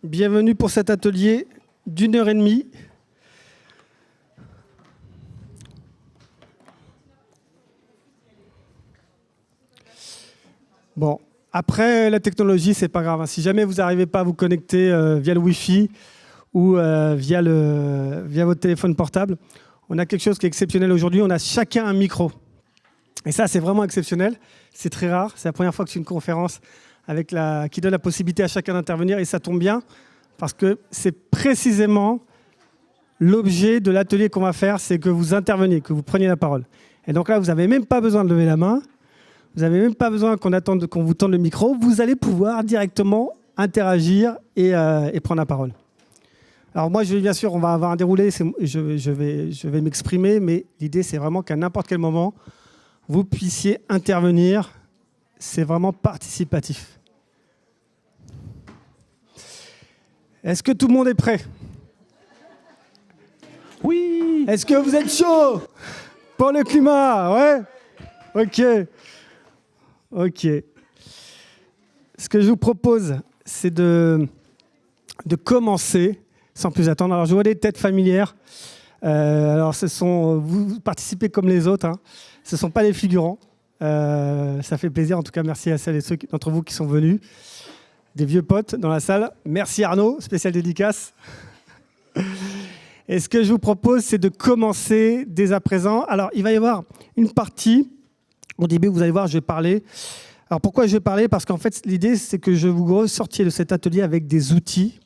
Bienvenue pour cet atelier d'1 h 30. Bon, après la technologie, c'est pas grave. Si jamais vous n'arrivez pas à vous connecter via le Wi-Fi ou via votre téléphone portable, on a quelque chose qui est exceptionnel aujourd'hui. On a chacun un micro. Et ça, c'est vraiment exceptionnel. C'est très rare. C'est la première fois que c'est une conférence qui donne la possibilité à chacun d'intervenir. Et ça tombe bien parce que c'est précisément l'objet de l'atelier qu'on va faire, c'est que vous interveniez, que vous preniez la parole. Et donc là, vous n'avez même pas besoin de lever la main. Vous n'avez même pas besoin qu'on vous tende le micro. Vous allez pouvoir directement interagir et prendre la parole. Alors moi, bien sûr, on va avoir un déroulé. Je vais m'exprimer, mais l'idée, c'est vraiment qu'à n'importe quel moment, vous puissiez intervenir. C'est vraiment participatif. Est-ce que tout le monde est prêt? Oui. Est-ce que vous êtes chaud pour le climat? Ouais. Ok. Ce que je vous propose, c'est de commencer sans plus attendre. Alors, je vois des têtes familières. Alors, vous participez comme les autres. Hein. Ce ne sont pas les figurants. Ça fait plaisir. En tout cas, merci à celles et ceux d'entre vous qui sont venus. Des vieux potes dans la salle. Merci Arnaud, spécial dédicace. Et ce que je vous propose, c'est de commencer dès à présent. Alors, il va y avoir une partie. Au début, vous allez voir, je vais parler. Alors, pourquoi je vais parler? Parce qu'en fait, l'idée, c'est que je vous ressortiez de cet atelier avec des outils,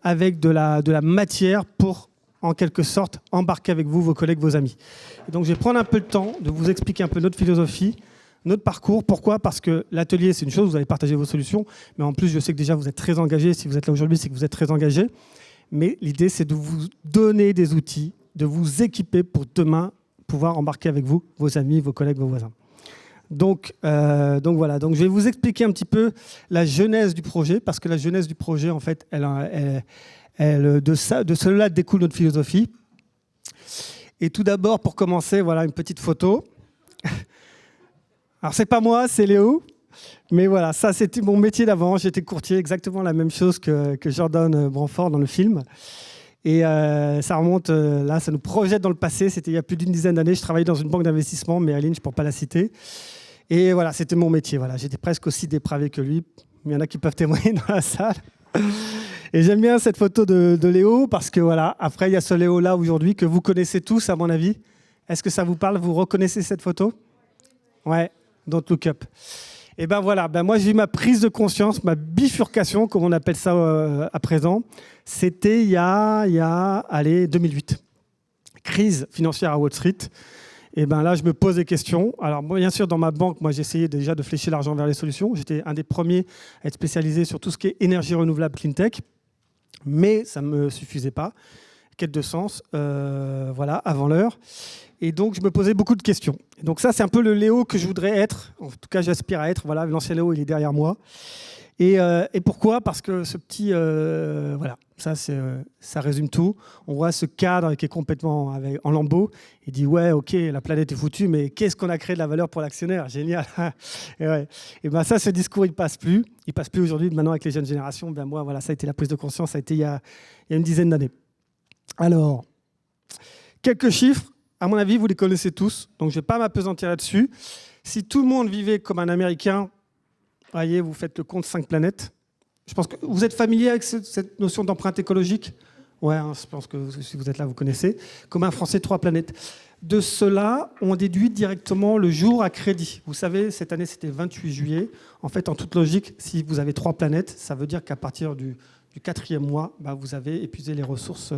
avec de la matière pour, en quelque sorte, embarquer avec vous, vos collègues, vos amis. Et donc, je vais prendre un peu le temps de vous expliquer un peu notre philosophie, notre parcours. Pourquoi? Parce que l'atelier, c'est une chose, vous allez partager vos solutions. Mais en plus, je sais que déjà, vous êtes très engagés. Si vous êtes là aujourd'hui, c'est que vous êtes très engagés. Mais l'idée, c'est de vous donner des outils, de vous équiper pour demain pouvoir embarquer avec vous, vos amis, vos collègues, vos voisins. Donc voilà. Donc je vais vous expliquer un petit peu la genèse du projet, parce que la genèse du projet, en fait, de cela découle notre philosophie. Et tout d'abord, pour commencer, voilà une petite photo. Alors c'est pas moi, c'est Léo. Mais voilà, ça c'était mon métier d'avant. J'étais courtier, exactement la même chose que Jordan Branford dans le film. Et ça remonte, là, ça nous projette dans le passé. C'était il y a plus d'une dizaine d'années. Je travaillais dans une banque d'investissement, mais Aline, je ne pourrais pas la citer. Et voilà, c'était mon métier. Voilà. J'étais presque aussi dépravé que lui. Il y en a qui peuvent témoigner dans la salle. Et j'aime bien cette photo de Léo parce que voilà, après, il y a ce Léo-là aujourd'hui que vous connaissez tous, à mon avis. Est-ce que ça vous parle? Vous reconnaissez cette photo? Ouais, Don't Look Up. Et ben voilà, moi j'ai eu ma prise de conscience, ma bifurcation, comme on appelle ça à présent. C'était il y a 2008. Crise financière à Wall Street. Et ben là, je me pose des questions. Alors moi, bien sûr, dans ma banque, moi j'essayais déjà de flécher l'argent vers les solutions. J'étais un des premiers à être spécialisé sur tout ce qui est énergie renouvelable, clean tech. Mais ça ne me suffisait pas. Quête de sens, voilà, avant l'heure. Et donc, je me posais beaucoup de questions. Et donc ça, c'est un peu le Léo que je voudrais être. En tout cas, j'aspire à être. Voilà, l'ancien Léo, il est derrière moi. Et pourquoi? Parce que ce petit... voilà, ça résume tout. On voit ce cadre qui est complètement en lambeaux. Il dit, ouais, OK, la planète est foutue, mais qu'est-ce qu'on a créé de la valeur pour l'actionnaire? Génial. Et ben ça, ce discours, il ne passe plus. Il ne passe plus aujourd'hui. Maintenant, avec les jeunes générations, ben moi, voilà, ça a été la prise de conscience. Ça a été il y a une dizaine d'années. Alors, quelques chiffres. À mon avis, vous les connaissez tous, donc je ne vais pas m'appesantir là-dessus. Si tout le monde vivait comme un Américain, voyez, vous faites le compte 5 planètes. Je pense que vous êtes familier avec cette notion d'empreinte écologique? Ouais, hein, je pense que si vous êtes là, vous connaissez. Comme un Français, 3 planètes. De cela, on déduit directement le jour à crédit. Vous savez, cette année, c'était 28 juillet. En fait, en toute logique, si vous avez 3 planètes, ça veut dire qu'à partir du 4e mois, vous avez épuisé les ressources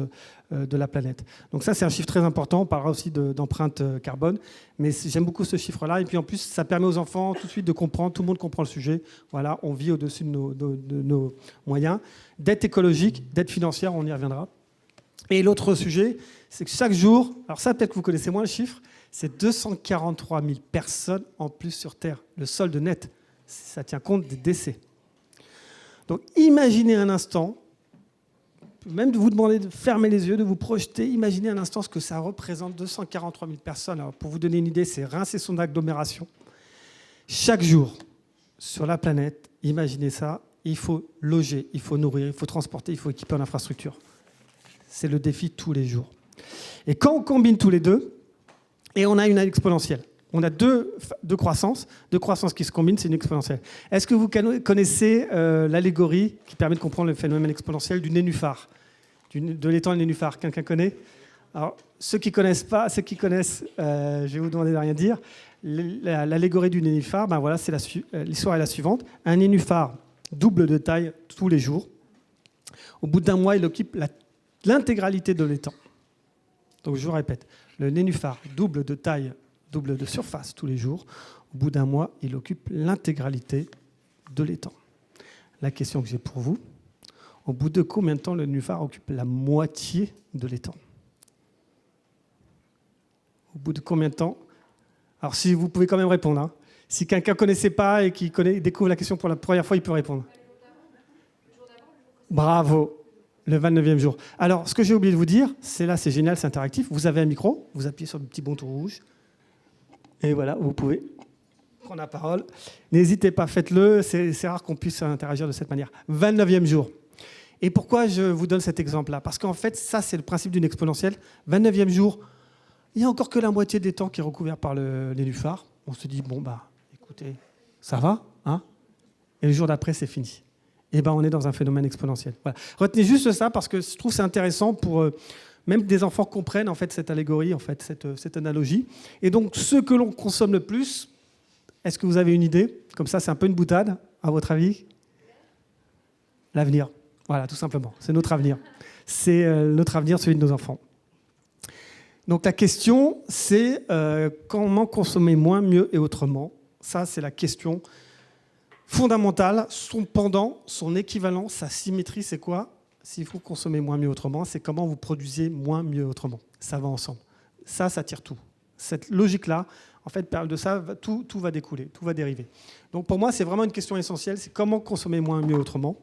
de la planète. Donc ça, c'est un chiffre très important. On parlera aussi d'empreinte carbone. Mais j'aime beaucoup ce chiffre-là. Et puis en plus, ça permet aux enfants tout de suite de comprendre. Tout le monde comprend le sujet. Voilà, on vit au-dessus de nos moyens. Dette écologique, dette financière, on y reviendra. Et l'autre sujet, c'est que chaque jour, alors ça, peut-être que vous connaissez moins le chiffre, c'est 243 000 personnes en plus sur Terre. Le solde net, ça tient compte des décès. Donc imaginez un instant, même de vous demander de fermer les yeux, de vous projeter, imaginez un instant ce que ça représente, 243 000 personnes. Alors pour vous donner une idée, c'est Reims et son agglomération. Chaque jour, sur la planète, imaginez ça, il faut loger, il faut nourrir, il faut transporter, il faut équiper en infrastructure. C'est le défi tous les jours. Et quand on combine tous les deux, et on a une exponentielle. On a deux croissances qui se combinent, c'est une exponentielle. Est-ce que vous connaissez l'allégorie qui permet de comprendre le phénomène exponentiel du nénuphar, de l'étang et le nénuphar? Quelqu'un connaît? Alors, ceux qui connaissent, je vais vous demander de rien dire. L'allégorie du nénuphar, ben voilà, l'histoire est la suivante. Un nénuphar double de taille tous les jours. Au bout d'un mois, il occupe l'intégralité de l'étang. Donc je vous répète, le nénuphar double de taille, double de surface tous les jours. Au bout d'un mois, il occupe l'intégralité de l'étang. La question que j'ai pour vous, au bout de combien de temps le nénuphar occupe la moitié de l'étang? Au bout de combien de temps? Alors si vous pouvez quand même répondre. Hein. Si quelqu'un ne connaissait pas et qui découvre la question pour la première fois, il peut répondre. Bravo, le 29e jour. Alors, ce que j'ai oublié de vous dire, c'est génial, c'est interactif. Vous avez un micro, vous appuyez sur le petit bouton rouge. Et voilà, vous pouvez prendre la parole. N'hésitez pas, faites-le. C'est rare qu'on puisse interagir de cette manière. 29e jour. Et pourquoi je vous donne cet exemple-là? Parce qu'en fait, ça, c'est le principe d'une exponentielle. 29e jour, il n'y a encore que la moitié des temps qui est recouvert par le nénuphar. On se dit, bon, bah, écoutez, ça va, hein? Et le jour d'après, c'est fini. Et ben, on est dans un phénomène exponentiel. Voilà. Retenez juste ça parce que je trouve que c'est intéressant pour même des enfants comprennent en fait cette allégorie, en fait cette analogie. Et donc, ce que l'on consomme le plus, est-ce que vous avez une idée? Comme ça, c'est un peu une boutade, à votre avis? L'avenir. Voilà, tout simplement. C'est notre avenir. C'est notre avenir, celui de nos enfants. Donc la question, c'est comment consommer moins, mieux et autrement. Ça, c'est la question fondamentale. Son pendant, son équivalent, sa symétrie, c'est quoi? S'il faut consommer moins, mieux, autrement, c'est comment vous produisez moins, mieux, autrement. Ça va ensemble. Ça tire tout. Cette logique-là, en fait, de ça, tout va découler, tout va dériver. Donc pour moi, c'est vraiment une question essentielle. C'est comment consommer moins, mieux, autrement.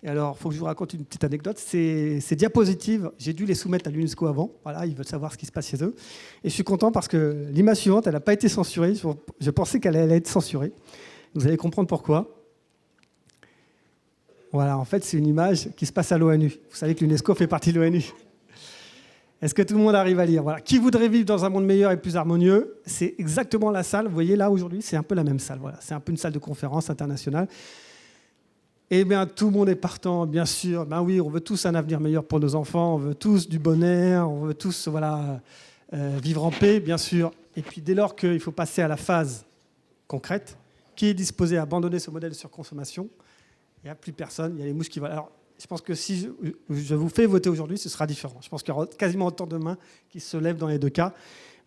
Et alors, il faut que je vous raconte une petite anecdote. Ces diapositives, j'ai dû les soumettre à l'UNESCO avant. Voilà, ils veulent savoir ce qui se passe chez eux. Et je suis content parce que l'image suivante, elle n'a pas été censurée. Je pensais qu'elle allait être censurée. Vous allez comprendre pourquoi. Voilà, en fait, c'est une image qui se passe à l'ONU. Vous savez que l'UNESCO fait partie de l'ONU. Est-ce que tout le monde arrive à lire? Voilà. Qui voudrait vivre dans un monde meilleur et plus harmonieux? C'est exactement la salle. Vous voyez, là, aujourd'hui, c'est un peu la même salle. Voilà. C'est un peu une salle de conférence internationale. Eh bien, tout le monde est partant, bien sûr. Ben oui, on veut tous un avenir meilleur pour nos enfants, on veut tous du bonheur, on veut tous vivre en paix, bien sûr. Et puis, dès lors qu'il faut passer à la phase concrète, qui est disposé à abandonner ce modèle de surconsommation? Il n'y a plus personne, il y a les mouches qui volent. Alors, je pense que si je vous fais voter aujourd'hui, ce sera différent. Je pense qu'il y aura quasiment autant de mains qui se lèvent dans les deux cas.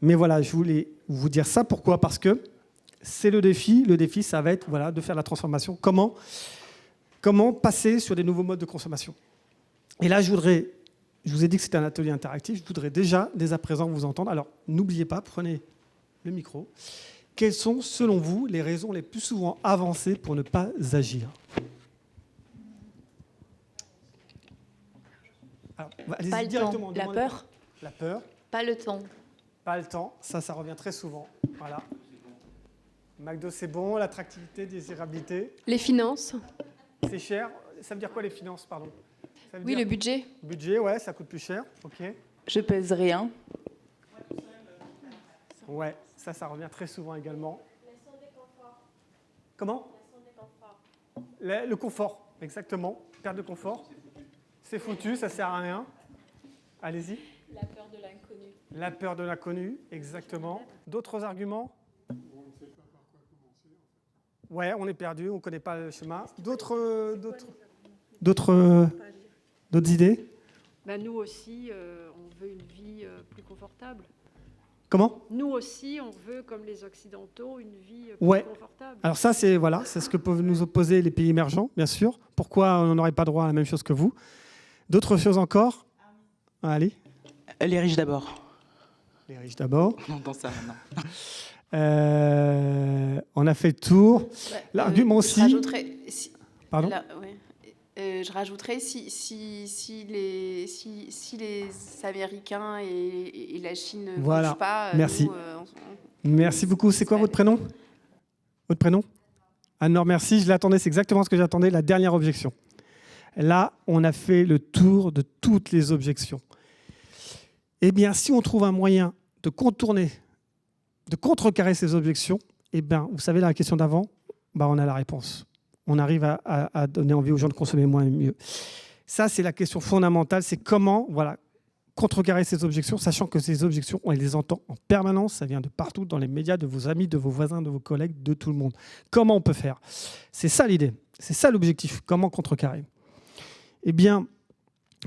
Mais voilà, je voulais vous dire ça. Pourquoi? Parce que c'est le défi. Le défi, ça va être de faire la transformation. Comment passer sur des nouveaux modes de consommation? Et là, je vous ai dit que c'était un atelier interactif, je voudrais déjà, dès à présent, vous entendre. Alors, n'oubliez pas, prenez le micro. Quelles sont, selon vous, les raisons les plus souvent avancées pour ne pas agir? Alors, pas le temps. La peur. La peur. Pas le temps. Pas le temps, ça revient très souvent. Voilà. McDo, c'est bon, l'attractivité, désirabilité. Les finances. C'est cher. Ça veut dire quoi les finances, pardon? Oui, le budget. Budget, ouais, ça coûte plus cher. Ok. Je pèse rien. Ouais, ça revient très souvent également. Comment? Le confort, exactement. Perte de confort. C'est foutu, ça sert à rien. Allez-y. La peur de l'inconnu. La peur de l'inconnu, exactement. D'autres arguments? Ouais, on est perdu, on ne connaît pas le chemin. D'autres idées? Nous aussi, on veut une vie plus confortable. Comment? Nous aussi, on veut, comme les Occidentaux, une vie plus confortable. Alors ça, c'est ce que peuvent nous opposer les pays émergents, bien sûr. Pourquoi on n'aurait pas droit à la même chose que vous? D'autres choses encore? Allez. Les riches d'abord. Les riches d'abord. Non, dans ça, non. On a fait le tour. L'argument aussi. Pardon. Je rajouterais si les Américains et la Chine ne bougent pas. Merci. Nous, Merci beaucoup. C'est quoi votre prénom? Votre prénom? Anne-Laure, merci. Je l'attendais, c'est exactement ce que j'attendais, la dernière objection. Là, on a fait le tour de toutes les objections. Eh bien, si on trouve un moyen de contourner, de contrecarrer ces objections, eh bien, vous savez, la question d'avant, on a la réponse. On arrive à donner envie aux gens de consommer moins et mieux. Ça, c'est la question fondamentale, c'est comment contrecarrer ces objections, sachant que ces objections, on les entend en permanence, ça vient de partout, dans les médias, de vos amis, de vos voisins, de vos collègues, de tout le monde. Comment on peut faire? C'est ça l'idée, c'est ça l'objectif, comment contrecarrer? Eh bien,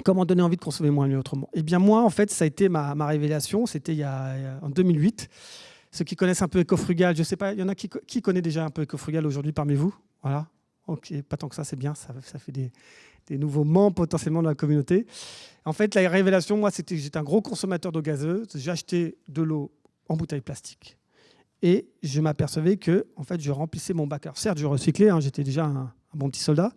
comment donner envie de consommer moins et mieux autrement? Eh bien, moi, en fait, ça a été ma révélation, c'était en 2008. Ceux qui connaissent un peu Ecofrugal, je ne sais pas, il y en a qui connaît déjà un peu Ecofrugal aujourd'hui parmi vous? Voilà. Ok, pas tant que ça, c'est bien, ça fait des nouveaux membres potentiellement dans la communauté. En fait, la révélation, moi, c'était que j'étais un gros consommateur d'eau gazeuse. J'achetais de l'eau en bouteille plastique. Et je m'apercevais que, en fait, je remplissais mon bac. Alors, certes, je recyclais, j'étais déjà un bon petit soldat,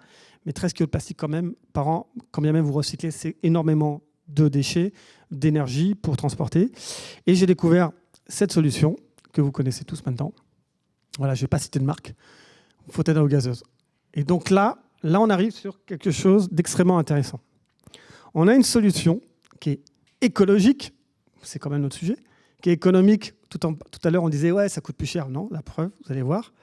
mais 13 kg de plastique quand même par an, quand bien même vous recyclez, c'est énormément de déchets, d'énergie pour transporter. Et j'ai découvert cette solution que vous connaissez tous maintenant. Voilà, je ne vais pas citer de marque. Fontaine à eau gazeuse. Et donc là, on arrive sur quelque chose d'extrêmement intéressant. On a une solution qui est écologique, c'est quand même notre sujet, qui est économique. Tout à l'heure, on disait, ouais, ça coûte plus cher. Non, la preuve, vous allez voir.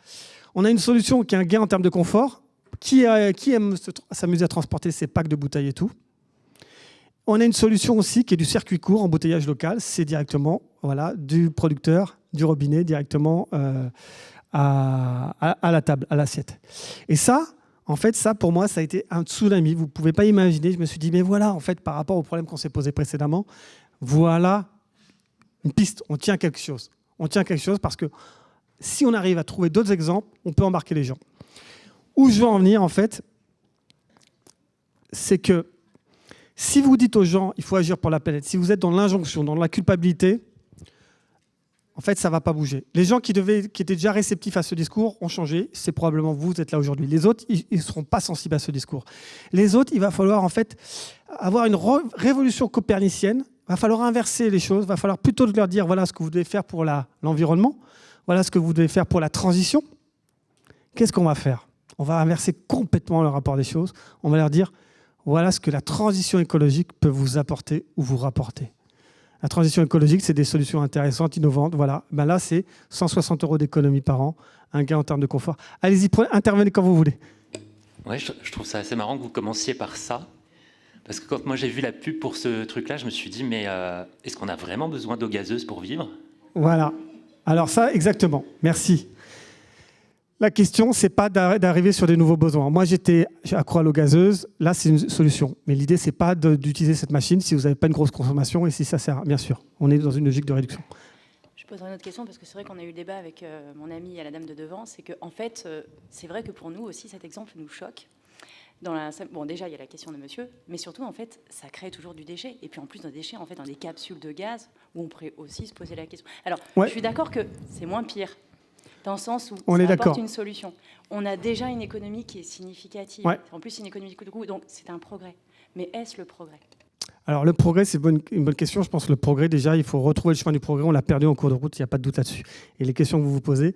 On a une solution qui a un gain en termes de confort. Qui aime s'amuser à transporter ses packs de bouteilles et tout. On a une solution aussi qui est du circuit court, embouteillage local. C'est directement du producteur, du robinet, directement à la table, à l'assiette. Et ça, en fait, pour moi, ça a été un tsunami. Vous ne pouvez pas imaginer. Je me suis dit, mais voilà, en fait, par rapport au problème qu'on s'est posé précédemment, voilà une piste. On tient quelque chose. On tient quelque chose parce que si on arrive à trouver d'autres exemples, on peut embarquer les gens. Où je veux en venir, en fait, c'est que si vous dites aux gens, il faut agir pour la planète, si vous êtes dans l'injonction, dans la culpabilité, en fait, ça ne va pas bouger. Les gens qui étaient déjà réceptifs à ce discours ont changé. C'est probablement vous êtes là aujourd'hui. Les autres, ils ne seront pas sensibles à ce discours. Les autres, il va falloir en fait avoir une révolution copernicienne. Il va falloir inverser les choses. Il va falloir plutôt leur dire voilà ce que vous devez faire pour l'environnement. Voilà ce que vous devez faire pour la transition. Qu'est-ce qu'on va faire? On va inverser complètement le rapport des choses. On va leur dire voilà ce que la transition écologique peut vous apporter ou vous rapporter. La transition écologique, c'est des solutions intéressantes, innovantes. Voilà. Là, c'est 160 € d'économie par an, un gain en termes de confort. Allez-y, intervenez quand vous voulez. Ouais, je trouve ça assez marrant que vous commenciez par ça. Parce que quand moi j'ai vu la pub pour ce truc-là, je me suis dit, mais est-ce qu'on a vraiment besoin d'eau gazeuse pour vivre? Voilà. Alors ça, exactement. Merci. La question, c'est pas d'arriver sur des nouveaux besoins. Moi, j'étais accro à l'eau gazeuse. Là, c'est une solution. Mais l'idée, c'est pas d'utiliser cette machine si vous n'avez pas une grosse consommation et si ça sert. Bien sûr, on est dans une logique de réduction. Je poserai une autre question parce que c'est vrai qu'on a eu le débat avec mon amie à la dame de devant. C'est que en fait, c'est vrai que pour nous aussi, cet exemple nous choque. Bon, déjà, il y a la question de monsieur, mais surtout, en fait, ça crée toujours du déchet. Et puis, en plus d'un déchet, en fait, dans des capsules de gaz où on pourrait aussi se poser la question. Alors, ouais. Je suis d'accord que c'est moins pire. Dans le sens où ça apporte une solution. On a déjà une économie qui est significative. Ouais. En plus, une économie de coût, donc c'est un progrès. Mais est-ce le progrès? Alors, le progrès, c'est une bonne question. Je pense que le progrès, déjà, il faut retrouver le chemin du progrès. On l'a perdu en cours de route, il n'y a pas de doute là-dessus. Et les questions que vous vous posez,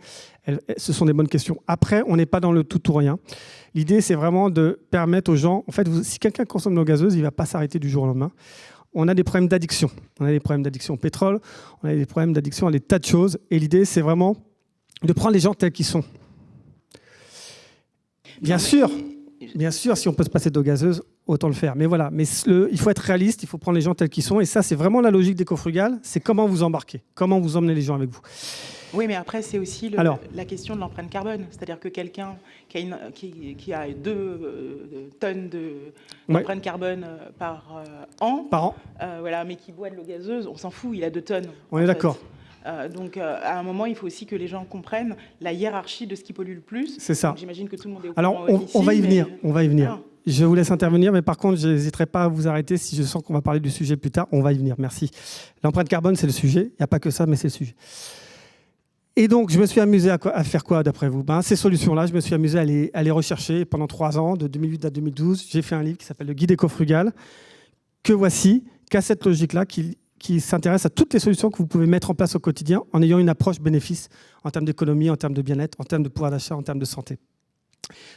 ce sont des bonnes questions. Après, on n'est pas dans le tout ou rien. L'idée, c'est vraiment de permettre aux gens... En fait, si quelqu'un consomme de l'eau gazeuse, il ne va pas s'arrêter du jour au lendemain. On a des problèmes d'addiction. On a des problèmes d'addiction au pétrole. On a des problèmes d'addiction à des tas de choses. Et l'idée, c'est vraiment de prendre les gens tels qu'ils sont. Bien sûr, si on peut se passer d'eau gazeuse, autant le faire. Mais voilà, il faut être réaliste, il faut prendre les gens tels qu'ils sont. Et ça, c'est vraiment la logique d'Ecofrugal. C'est comment vous embarquez, comment vous emmenez les gens avec vous. Oui, mais après, c'est aussi la question de l'empreinte carbone. C'est-à-dire que quelqu'un qui a 2 tonnes d'empreinte carbone par an, voilà, mais qui boit de l'eau gazeuse, on s'en fout, il a 2 tonnes. On est d'accord. Donc, à un moment, il faut aussi que les gens comprennent la hiérarchie de ce qui pollue le plus. C'est ça. Donc, j'imagine que tout le monde est au courant. Alors, on va y venir. On va y venir. Ah. Je vous laisse intervenir, mais par contre, je n'hésiterai pas à vous arrêter si je sens qu'on va parler du sujet plus tard. On va y venir. Merci. L'empreinte carbone, c'est le sujet. Il n'y a pas que ça, mais c'est le sujet. Et donc, je me suis amusé à faire quoi, d'après vous? Ces solutions-là, je me suis amusé à les rechercher pendant 3 ans, de 2008 à 2012. J'ai fait un livre qui s'appelle « Le guide Ecofrugal », que voici, qui a cette logique-là, qui s'intéresse à toutes les solutions que vous pouvez mettre en place au quotidien en ayant une approche bénéfice en termes d'économie, en termes de bien-être, en termes de pouvoir d'achat, en termes de santé.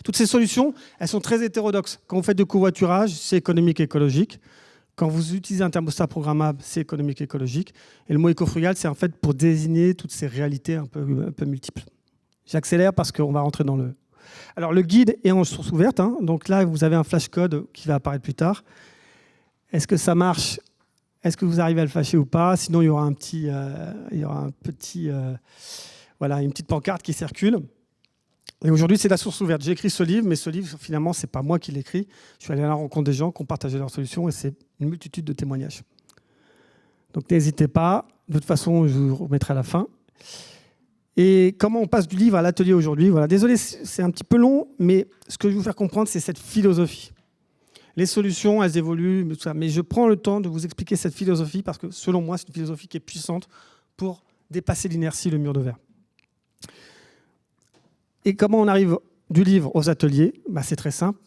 Toutes ces solutions, elles sont très hétérodoxes. Quand vous faites du covoiturage, c'est économique et écologique. Quand vous utilisez un thermostat programmable, c'est économique et écologique. Et le mot éco-frugal, c'est en fait pour désigner toutes ces réalités un peu multiples. J'accélère parce qu'on va rentrer dans le... Alors, le guide est en source ouverte. Donc là, vous avez un flashcode qui va apparaître plus tard. Est-ce que ça marche ? Est-ce que vous arrivez à le flasher ou pas ? Sinon, il y aura une petite pancarte qui circule. Et aujourd'hui, c'est la source ouverte. J'ai écrit ce livre, mais ce livre, finalement, ce n'est pas moi qui l'ai écrit. Je suis allé à la rencontre des gens qui ont partagé leurs solutions et c'est une multitude de témoignages. Donc, n'hésitez pas. De toute façon, je vous remettrai à la fin. Et comment on passe du livre à l'atelier aujourd'hui ? Voilà. Désolé, c'est un petit peu long, mais ce que je veux vous faire comprendre, c'est cette philosophie. Les solutions, elles évoluent, tout ça. Mais je prends le temps de vous expliquer cette philosophie parce que, selon moi, c'est une philosophie qui est puissante pour dépasser l'inertie, le mur de verre. Et comment on arrive du livre aux ateliers ? C'est très simple.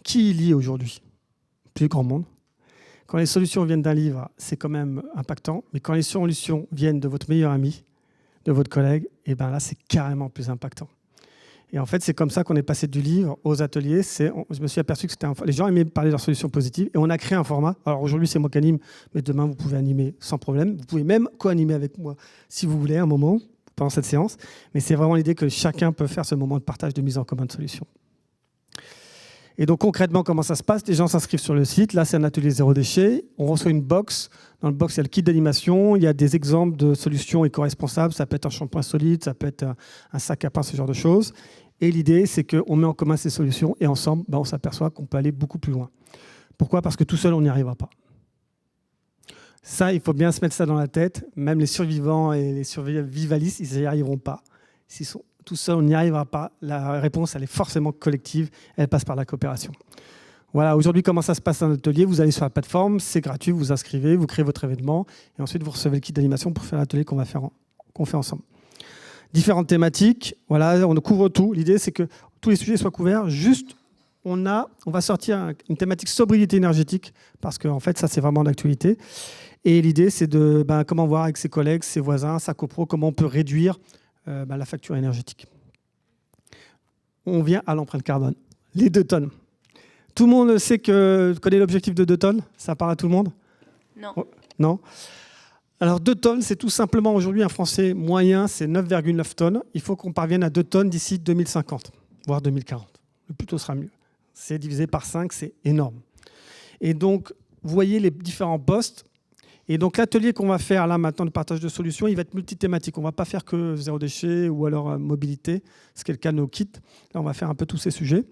Qui lit aujourd'hui ? Plus grand monde. Quand les solutions viennent d'un livre, c'est quand même impactant. Mais quand les solutions viennent de votre meilleur ami, de votre collègue, et là, c'est carrément plus impactant. Et en fait, c'est comme ça qu'on est passé du livre aux ateliers. Je me suis aperçu que les gens aimaient parler de leurs solutions positives. Et on a créé un format. Alors aujourd'hui, c'est moi qui anime, mais demain, vous pouvez animer sans problème. Vous pouvez même co-animer avec moi, si vous voulez, un moment pendant cette séance. Mais c'est vraiment l'idée que chacun peut faire ce moment de partage, de mise en commun de solutions. Et donc concrètement, comment ça se passe ? Les gens s'inscrivent sur le site. Là, c'est un atelier zéro déchet. On reçoit une box. Dans le box, il y a le kit d'animation. Il y a des exemples de solutions éco-responsables. Ça peut être un shampoing solide, ça peut être un sac à pain, ce genre de choses. Et l'idée, c'est qu'on met en commun ces solutions et ensemble, on s'aperçoit qu'on peut aller beaucoup plus loin. Pourquoi ? Parce que tout seul, on n'y arrivera pas. Ça, il faut bien se mettre ça dans la tête. Même les survivants et les survivalistes, ils n'y arriveront pas. S'ils sont tout seuls, on n'y arrivera pas. La réponse, elle est forcément collective. Elle passe par la coopération. Voilà, aujourd'hui, comment ça se passe dans l'atelier ? Vous allez sur la plateforme, c'est gratuit, vous vous inscrivez, vous créez votre événement et ensuite, vous recevez le kit d'animation pour faire l'atelier qu'on fait ensemble. Différentes thématiques, voilà, on couvre tout. L'idée, c'est que tous les sujets soient couverts. Juste, on va sortir une thématique sobriété énergétique parce qu'en fait, ça, c'est vraiment d'actualité. Et l'idée, c'est de comment voir avec ses collègues, ses voisins, sa copro, comment on peut réduire la facture énergétique. On vient à l'empreinte carbone. Les 2 tonnes. Tout le monde connaît l'objectif de 2 tonnes ? Ça parle à tout le monde ? Non. Non ? Alors 2 tonnes, c'est tout simplement aujourd'hui un Français moyen, c'est 9,9 tonnes. Il faut qu'on parvienne à 2 tonnes d'ici 2050, voire 2040. Le plus tôt sera mieux. C'est divisé par 5, c'est énorme. Et donc, vous voyez les différents postes. Et donc l'atelier qu'on va faire là maintenant de partage de solutions, il va être multithématique. On ne va pas faire que zéro déchet ou alors mobilité, ce qui est le cas de nos kits. Là, on va faire un peu tous ces sujets.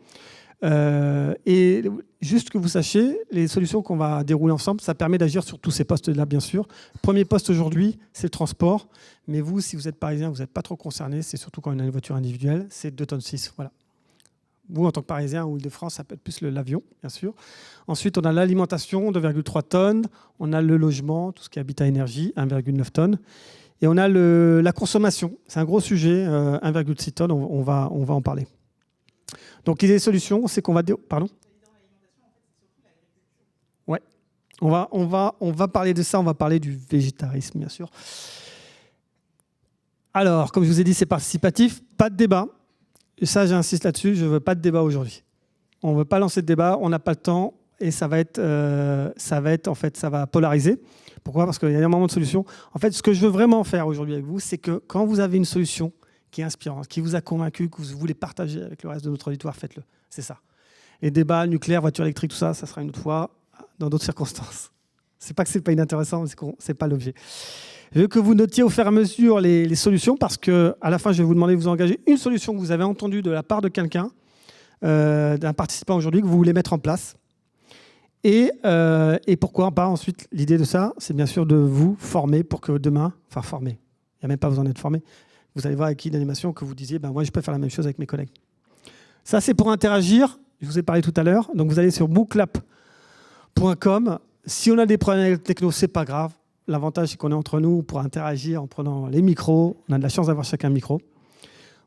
Et juste que vous sachiez, les solutions qu'on va dérouler ensemble, ça permet d'agir sur tous ces postes-là, bien sûr. Premier poste aujourd'hui, c'est le transport. Mais vous, si vous êtes parisien, vous n'êtes pas trop concerné. C'est surtout quand on a une voiture individuelle. C'est 2,6 tonnes. Voilà. Vous, en tant que parisien ou Île-de-France, ça peut être plus l'avion, bien sûr. Ensuite, on a l'alimentation, 2,3 tonnes. On a le logement, tout ce qui est habitat énergie, 1,9 tonnes. Et on a la consommation. C'est un gros sujet, 1,6 tonnes. On va en parler. Donc, l'idée des solutions, c'est qu'on va... Pardon ? Ouais. On va parler de ça. On va parler du végétarisme, bien sûr. Alors, comme je vous ai dit, c'est participatif. Pas de débat. Et ça, j'insiste là-dessus, je ne veux pas de débat aujourd'hui. On ne veut pas lancer de débat, on n'a pas le temps et ça va polariser. Pourquoi ? Parce qu'il y a un moment de solution. En fait, ce que je veux vraiment faire aujourd'hui avec vous, c'est que quand vous avez une solution qui est inspirante, qui vous a convaincu, que vous voulez partager avec le reste de notre auditoire, faites-le. C'est ça. Les débats, nucléaire, voiture électrique, tout ça, ça sera une autre fois, dans d'autres circonstances. C'est pas que c'est pas inintéressant, mais c'est pas l'objet. Je veux que vous notiez au fur et à mesure les solutions parce qu'à la fin, je vais vous demander de vous engager une solution que vous avez entendue de la part de quelqu'un, d'un participant aujourd'hui, que vous voulez mettre en place. Et pourquoi pas ensuite, l'idée de ça, c'est bien sûr de vous former pour que demain, former, il n'y a même pas besoin d'être formé, vous allez voir avec qui d'animation que vous disiez, moi je peux faire la même chose avec mes collègues. Ça, c'est pour interagir, je vous ai parlé tout à l'heure, donc vous allez sur booklap.com. Si on a des problèmes avec le techno, c'est pas grave. L'avantage, c'est qu'on est entre nous pour interagir en prenant les micros. On a de la chance d'avoir chacun un micro.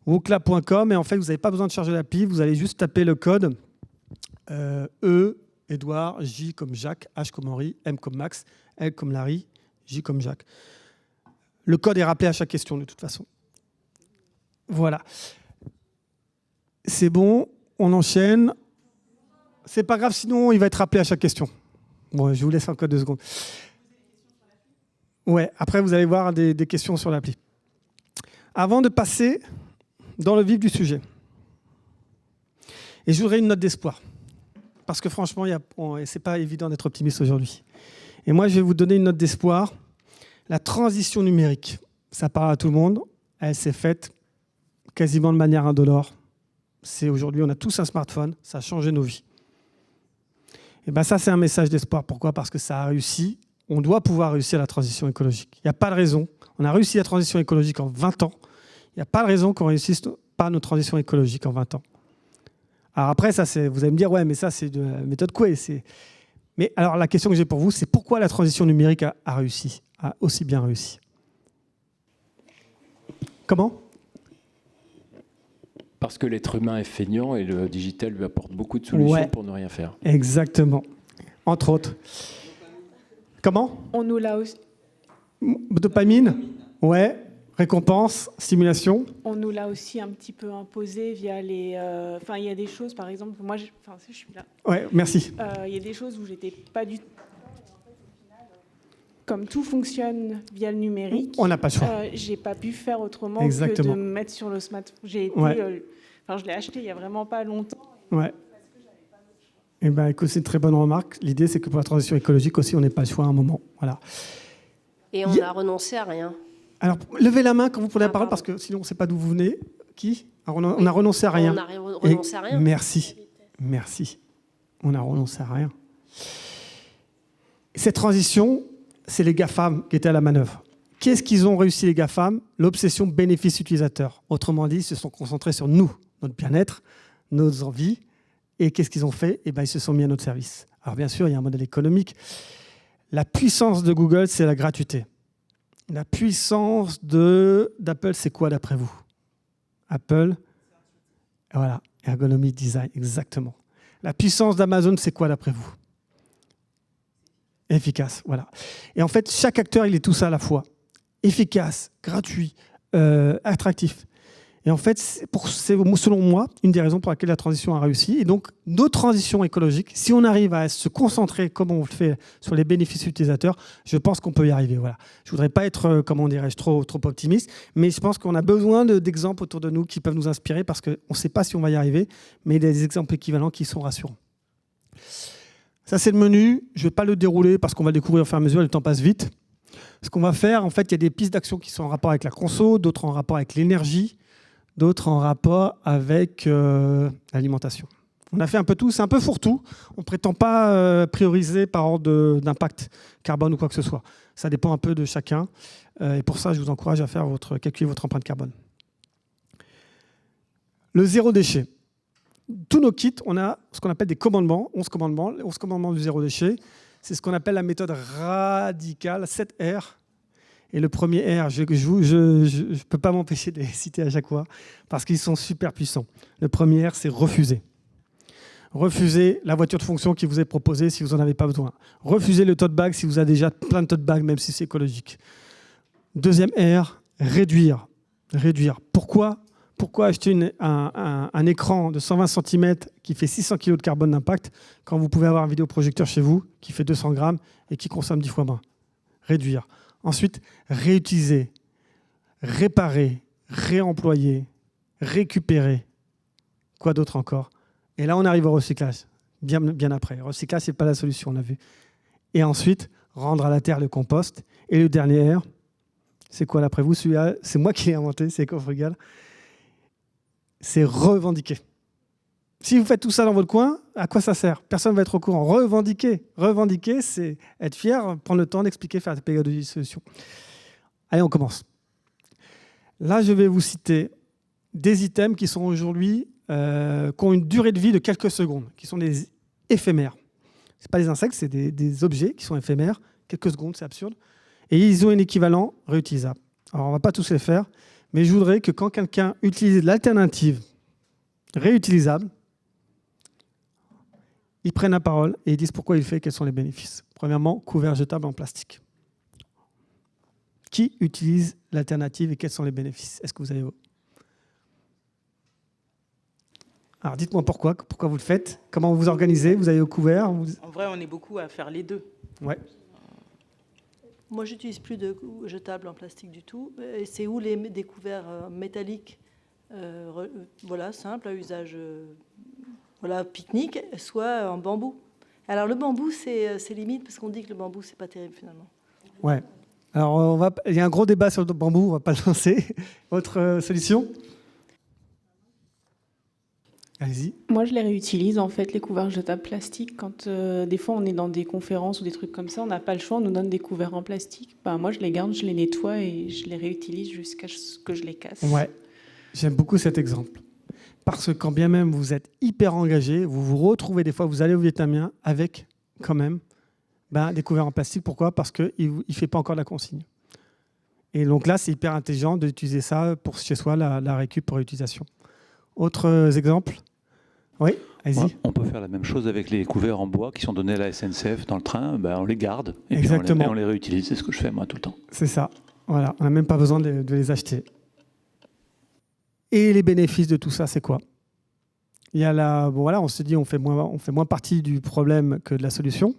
Booklap.com, et en fait, vous n'avez pas besoin de charger l'appli. Vous allez juste taper le code E, Edouard, J comme Jacques, H comme Henri, M comme Max, L comme Larry, J comme Jacques. Le code est rappelé à chaque question, de toute façon. Voilà. C'est bon. on enchaîne. C'est pas grave, sinon il va être rappelé à chaque question. Bon, je vous laisse encore 2 secondes. Ouais, après vous allez voir des questions sur l'appli. Avant de passer dans le vif du sujet, et je voudrais une note d'espoir, parce que franchement, c'est pas évident d'être optimiste aujourd'hui. Et moi, je vais vous donner une note d'espoir. La transition numérique, ça parle à tout le monde. Elle s'est faite quasiment de manière indolore. Aujourd'hui, on a tous un smartphone, ça a changé nos vies. Et bien ça, c'est un message d'espoir. Pourquoi ? Parce que ça a réussi. On doit pouvoir réussir la transition écologique. Il n'y a pas de raison. On a réussi la transition écologique en 20 ans. Il n'y a pas de raison qu'on ne réussisse pas notre transition écologique en 20 ans. Alors après, vous allez me dire, ouais, mais ça, c'est de la méthode Coué. Mais alors, la question que j'ai pour vous, c'est pourquoi la transition numérique a réussi, a aussi bien réussi ? Comment ? Parce que l'être humain est feignant et le digital lui apporte beaucoup de solutions pour ne rien faire. Exactement. Entre autres. Comment ? On nous l'a aussi. Dopamine ? Ouais. Récompense, stimulation. On nous l'a aussi un petit peu imposé via les... Enfin, il y a des choses, par exemple, moi, je suis là. Ouais, merci. Il y a des choses où j'étais pas du tout... Comme tout fonctionne via le numérique, on n'a pas le choix. J'ai pas pu faire autrement Exactement. que de me mettre sur le smartphone. J'ai été... je l'ai acheté il y a vraiment pas longtemps. Ouais. Eh ben, écoute, c'est une très bonne remarque. L'idée, c'est que pour la transition écologique aussi, on n'ait pas le choix à un moment. Voilà. Et on a renoncé à rien. Alors, levez la main quand vous prenez la parole, parce que sinon, on ne sait pas d'où vous venez. Qui ? Alors, on a renoncé à rien. On a renoncé à rien. Merci. Merci. On a renoncé à rien. Cette transition, c'est les GAFAM qui étaient à la manœuvre. Qu'est-ce qu'ils ont réussi, les GAFAM ? L'obsession bénéfice utilisateur. Autrement dit, ils se sont concentrés sur nous, notre bien-être, nos envies. Et qu'est-ce qu'ils ont fait ? Eh ben, ils se sont mis à notre service. Alors, bien sûr, il y a un modèle économique. La puissance de Google, c'est la gratuité. La puissance d'Apple, c'est quoi d'après vous ? Apple, voilà, ergonomie, design, exactement. La puissance d'Amazon, c'est quoi d'après vous ? Efficace, voilà. Et en fait, chaque acteur, il est tout ça à la fois. Efficace, gratuit, attractif. Et en fait, c'est selon moi une des raisons pour laquelle la transition a réussi. Et donc, nos transitions écologiques, si on arrive à se concentrer comme on le fait sur les bénéfices utilisateurs, je pense qu'on peut y arriver. Voilà. Je ne voudrais pas être, comment dirais-je, trop optimiste, mais je pense qu'on a besoin d'exemples autour de nous qui peuvent nous inspirer parce qu'on ne sait pas si on va y arriver, mais il y a des exemples équivalents qui sont rassurants. Ça, c'est le menu. Je ne vais pas le dérouler parce qu'on va le découvrir au fur et à mesure, le temps passe vite. Ce qu'on va faire, en fait, il y a des pistes d'action qui sont en rapport avec la conso, d'autres en rapport avec l'énergie, d'autres en rapport avec l'alimentation. On a fait un peu tout, c'est un peu fourre-tout. On ne prétend pas prioriser par ordre d'impact carbone ou quoi que ce soit. Ça dépend un peu de chacun. Et pour ça, je vous encourage à faire calculer votre empreinte carbone. Le zéro déchet. Tous nos kits, on a ce qu'on appelle des commandements, 11 commandements. Les 11 commandements du zéro déchet, c'est ce qu'on appelle la méthode radicale, 7 R. Et le premier R, je ne peux pas m'empêcher de les citer à chaque fois, parce qu'ils sont super puissants. Le premier R, c'est refuser. Refusez la voiture de fonction qui vous est proposée si vous n'en avez pas besoin. Refusez le tote bag si vous avez déjà plein de tote bags, même si c'est écologique. Deuxième R, réduire. Réduire. Pourquoi acheter un écran de 120 cm qui fait 600 kg de carbone d'impact quand vous pouvez avoir un vidéoprojecteur chez vous qui fait 200 grammes et qui consomme 10 fois moins ? Réduire. Ensuite, réutiliser, réparer, réemployer, récupérer. Quoi d'autre encore ? Et là, on arrive au recyclage, bien après. Le recyclage, ce n'est pas la solution, on a vu. Et ensuite, rendre à la terre le compost. Et le dernier R, c'est quoi d'après vous ? Celui-là, c'est moi qui l'ai inventé, c'est Éco-Frugal. C'est revendiquer. Si vous faites tout ça dans votre coin, à quoi ça sert ? Personne ne va être au courant. Revendiquer. Revendiquer, c'est être fier, prendre le temps d'expliquer, faire des pédagogies de solutions. Allez, on commence. Là, je vais vous citer des items qui sont aujourd'hui, qui ont une durée de vie de quelques secondes, qui sont des éphémères. Ce n'est pas des insectes, c'est des objets qui sont éphémères. Quelques secondes, c'est absurde. Et ils ont un équivalent réutilisable. Alors, on ne va pas tous les faire, mais je voudrais que quand quelqu'un utilise l'alternative réutilisable, ils prennent la parole et ils disent pourquoi il le fait, quels sont les bénéfices. Premièrement, couvert jetable en plastique. Qui utilise l'alternative et quels sont les bénéfices ? Est-ce que vous avez... Alors dites-moi pourquoi vous le faites, comment vous vous organisez, vous avez au couvert En vrai, on est beaucoup à faire les deux. Ouais. Moi, j'utilise plus de jetables en plastique du tout. Et c'est ou des couverts métalliques, voilà, simples, à usage voilà, pique-nique, soit en bambou. Alors le bambou, c'est limite, parce qu'on dit que le bambou, c'est pas terrible finalement. Ouais. Alors il y a un gros débat sur le bambou, on va pas le lancer. Autre solution ? Allez-y. Moi, je les réutilise, en fait, les couverts jetables plastiques. Quand des fois, on est dans des conférences ou des trucs comme ça, on n'a pas le choix, on nous donne des couverts en plastique. Moi, je les garde, je les nettoie et je les réutilise jusqu'à ce que je les casse. Ouais, j'aime beaucoup cet exemple. Parce que quand bien même vous êtes hyper engagé, vous vous retrouvez des fois, vous allez au vietnamien avec, quand même, des couverts en plastique. Pourquoi ? Parce qu'il ne fait pas encore la consigne. Et donc là, c'est hyper intelligent d'utiliser ça pour chez soi, la récup pour réutilisation. Autres exemples ? Oui, allez-y. Ouais, on peut faire la même chose avec les couverts en bois qui sont donnés à la SNCF dans le train. On les garde et exactement. Puis on les réutilise. C'est ce que je fais moi tout le temps. C'est ça. Voilà, on n'a même pas besoin de les acheter. Et les bénéfices de tout ça, c'est quoi ? Il y a on se dit on fait moins partie du problème que de la solution.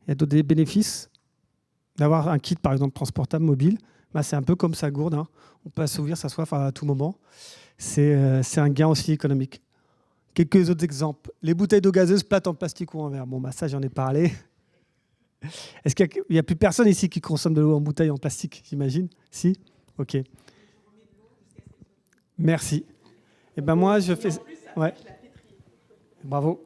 Il y a d'autres bénéfices. D'avoir un kit, par exemple, transportable mobile, c'est un peu comme sa gourde. Hein. On peut assouvir sa soif à tout moment. C'est un gain aussi économique. Quelques autres exemples. Les bouteilles d'eau gazeuse plates en plastique ou en verre. Ça, j'en ai parlé. Est-ce qu'il n'y a plus personne ici qui consomme de l'eau en bouteille en plastique, j'imagine ? Si ? Ok. Merci. Et moi, je fais... Ouais. Bravo.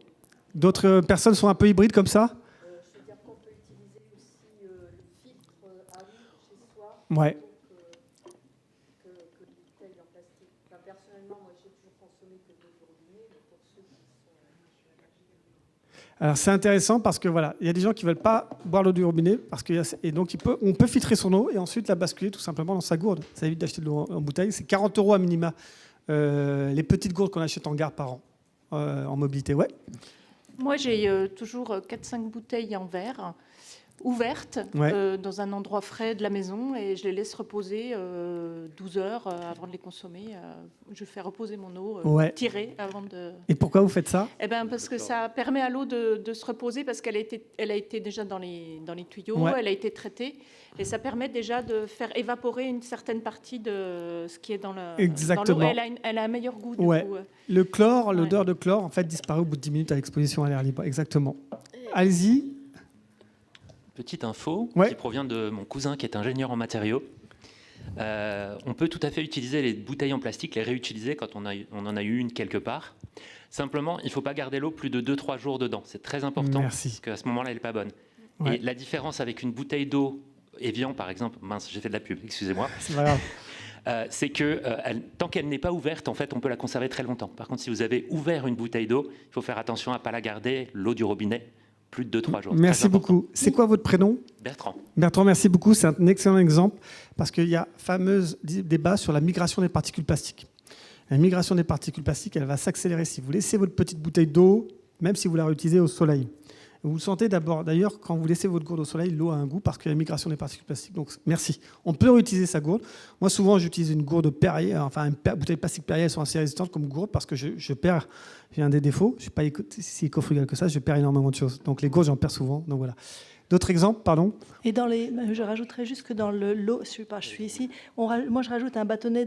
D'autres personnes sont un peu hybrides comme ça ? Je veux dire qu'on peut utiliser aussi le filtre à eau chez soi. Ouais. Que les bouteilles en plastique. Personnellement, moi, j'ai toujours consommé que de l'eau du robinet, mais pour ceux qui sont... Alors, c'est intéressant parce que il y a des gens qui ne veulent pas boire l'eau du robinet et donc on peut filtrer son eau et ensuite la basculer tout simplement dans sa gourde. Ça évite d'acheter de l'eau en bouteille. C'est 40 € à minima. Les petites gourdes qu'on achète en gare par an en mobilité. Ouais. Moi, j'ai toujours 4-5 bouteilles en verre ouvertes dans un endroit frais de la maison et je les laisse reposer 12 heures avant de les consommer. Je fais reposer mon eau tirée avant de... Et pourquoi vous faites ça ? Parce que ça permet à l'eau de se reposer parce qu'elle a été déjà dans les tuyaux, elle a été traitée et ça permet déjà de faire évaporer une certaine partie de ce qui est dans l'eau. Exactement. Elle a un meilleur goût. Le chlore, l'odeur de chlore, en fait, disparaît au bout de 10 minutes à l'exposition à l'air libre. Exactement. Allez-y. Petite info qui provient de mon cousin qui est ingénieur en matériaux. On peut tout à fait utiliser les bouteilles en plastique, les réutiliser quand on en a eu une quelque part. Simplement, il ne faut pas garder l'eau plus de 2-3 jours dedans. C'est très important parce qu'à ce moment-là, elle n'est pas bonne. Ouais. Et la différence avec une bouteille d'eau Evian, par exemple, mince, j'ai fait de la pub, excusez-moi. C'est pas grave. C'est que tant qu'elle n'est pas ouverte, en fait, on peut la conserver très longtemps. Par contre, si vous avez ouvert une bouteille d'eau, il faut faire attention à ne pas la garder, l'eau du robinet, plus de 2-3 jours. Merci beaucoup. C'est quoi votre prénom ? Bertrand. Bertrand, merci beaucoup. C'est un excellent exemple parce qu'il y a un fameux débat sur la migration des particules plastiques. La migration des particules plastiques, elle va s'accélérer si vous laissez votre petite bouteille d'eau, même si vous la réutilisez au soleil. Vous le sentez d'ailleurs, quand vous laissez votre gourde au soleil, l'eau a un goût parce qu'il y a la migration des particules plastiques. Donc, merci. On peut réutiliser sa gourde. Moi, souvent, j'utilise une gourde Perrier, une bouteille plastique Perrier, elles sont assez résistantes comme gourde parce que je perds, j'ai un des défauts, je ne suis pas si éco-frugal que ça, je perds énormément de choses. Donc, les gourdes, j'en perds souvent. Donc, voilà. D'autres exemples, pardon ? Et je rajouterais juste que dans l'eau, je suis ici, moi, je rajoute un bâtonnet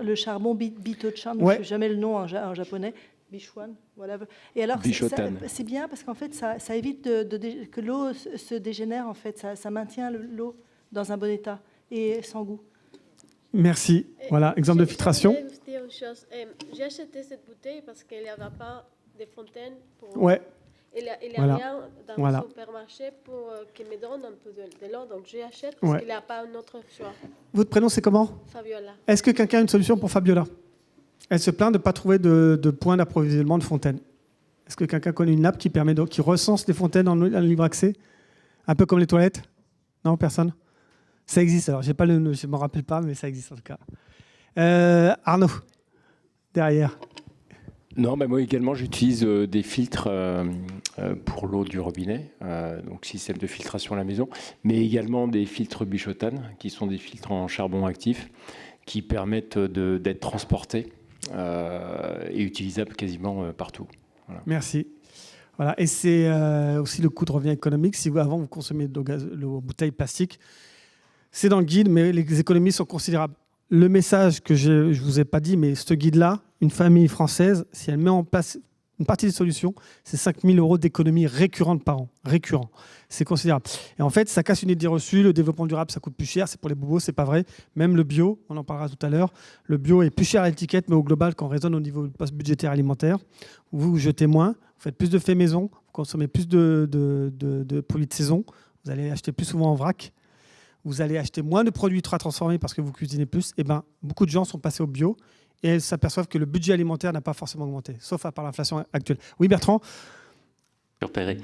le charbon Bitochan, je ne sais jamais le nom en japonais. Bichuan, voilà. Et alors, c'est bien parce qu'en fait, ça évite que l'eau se dégénère. En fait, ça maintient l'eau dans un bon état et sans goût. Merci. Voilà, exemple de filtration. J'ai acheté cette bouteille parce qu'il n'y avait pas de fontaine. Il n'y a rien dans le supermarché pour qu'il me donne un peu de l'eau. Donc, j'achète parce qu'il n'y a pas un autre choix. Votre prénom, c'est comment ? Fabiola. Est-ce que quelqu'un a une solution pour Fabiola ? Elle se plaint de ne pas trouver de point d'approvisionnement de fontaine. Est-ce que quelqu'un connaît une app qui recense les fontaines en libre accès ? Un peu comme les toilettes ? Non, personne ? Ça existe, alors je ne m'en rappelle pas, mais ça existe en tout cas. Arnaud, derrière. Non, moi également, j'utilise des filtres pour l'eau du robinet, donc système de filtration à la maison, mais également des filtres Bichotan, qui sont des filtres en charbon actif, qui permettent d'être transportés et utilisable quasiment partout. Voilà. Merci. Voilà. Et c'est aussi le coût de revient économique. Si avant vous consommez de l'eau en bouteille plastique, c'est dans le guide, mais les économies sont considérables. Le message que je ne vous ai pas dit, mais ce guide-là, une famille française, si elle met en place une partie des solutions, c'est 5 000 € d'économies récurrentes par an. Récurrent. C'est considérable. Et en fait, ça casse une idée reçue. Le développement durable, ça coûte plus cher. C'est pour les bobos, c'est pas vrai. Même le bio, on en parlera tout à l'heure. Le bio est plus cher à l'étiquette, mais au global, quand on raisonne au niveau du poste budgétaire alimentaire, vous jetez moins, vous faites plus de faits maison, vous consommez plus de produits de saison, vous allez acheter plus souvent en vrac, vous allez acheter moins de produits ultra transformés parce que vous cuisinez plus. Et ben, beaucoup de gens sont passés au bio et elles s'aperçoivent que le budget alimentaire n'a pas forcément augmenté, sauf à part l'inflation actuelle. Oui, Bertrand ? Repéré.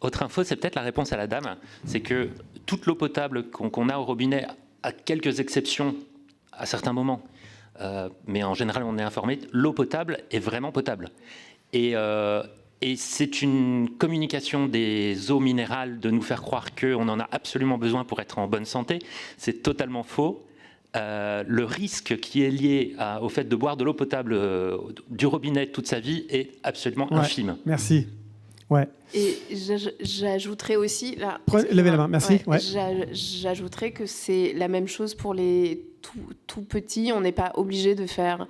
Autre info, c'est peut-être la réponse à la dame, c'est que toute l'eau potable qu'on a au robinet, à quelques exceptions à certains moments, mais en général on est informé, l'eau potable est vraiment potable. Et c'est une communication des eaux minérales de nous faire croire qu'on en a absolument besoin pour être en bonne santé. C'est totalement faux. Le risque qui est lié au fait de boire de l'eau potable du robinet toute sa vie est absolument infime. Merci. Ouais. Et j'ajouterais aussi... Levez la main, merci. Ouais. J'ajouterais que c'est la même chose pour les tout petits. On n'est pas obligé de faire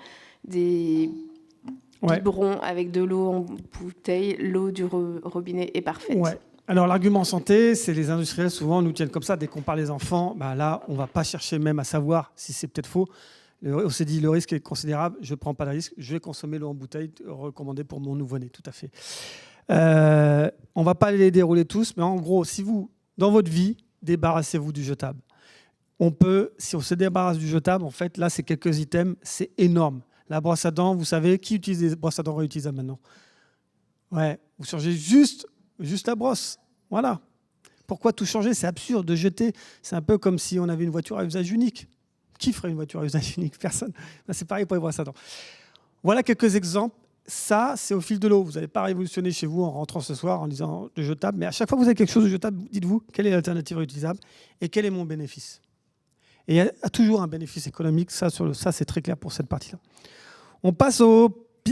des biberons avec de l'eau en bouteille. L'eau du robinet est parfaite. Ouais. Alors l'argument santé, c'est les industriels souvent nous tiennent comme ça. Dès qu'on parle des enfants, là, on ne va pas chercher même à savoir si c'est peut-être faux. On s'est dit, le risque est considérable, je ne prends pas de risque, je vais consommer l'eau en bouteille recommandée pour mon nouveau-né, tout à fait. On ne va pas les dérouler tous, mais en gros, si vous, dans votre vie, débarrassez-vous du jetable. Si on se débarrasse du jetable, en fait, là, c'est quelques items, c'est énorme. La brosse à dents, vous savez, qui utilise des brosses à dents réutilisables maintenant ? Ouais, vous changez juste la brosse. Voilà. Pourquoi tout changer ? C'est absurde de jeter. C'est un peu comme si on avait une voiture à usage unique. Qui ferait une voiture à usage unique ? Personne. C'est pareil pour les brosses à dents. Voilà quelques exemples. Ça, c'est au fil de l'eau. Vous n'allez pas révolutionner chez vous en rentrant ce soir en disant de jetable, mais à chaque fois que vous avez quelque chose de jetable, dites-vous quelle est l'alternative réutilisable et quel est mon bénéfice. Et il y a toujours un bénéfice économique. Ça, c'est très clair pour cette partie-là. On passe à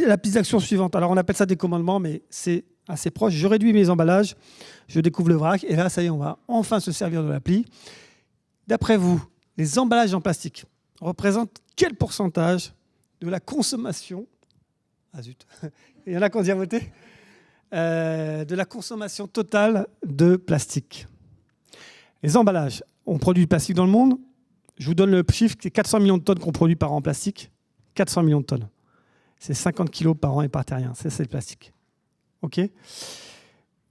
la piste d'action suivante. Alors, on appelle ça des commandements, mais c'est assez proche. Je réduis mes emballages, je découvre le vrac, et là, ça y est, on va enfin se servir de l'appli. D'après vous, les emballages en plastique représentent quel pourcentage de la consommation il y en a qui ont dit à voter de la consommation totale de plastique. Les emballages, on produit du plastique dans le monde. Je vous donne le chiffre, c'est 400 millions de tonnes qu'on produit par an en plastique. 400 millions de tonnes. C'est 50 kilos par an et par terrien. C'est le plastique. OK ?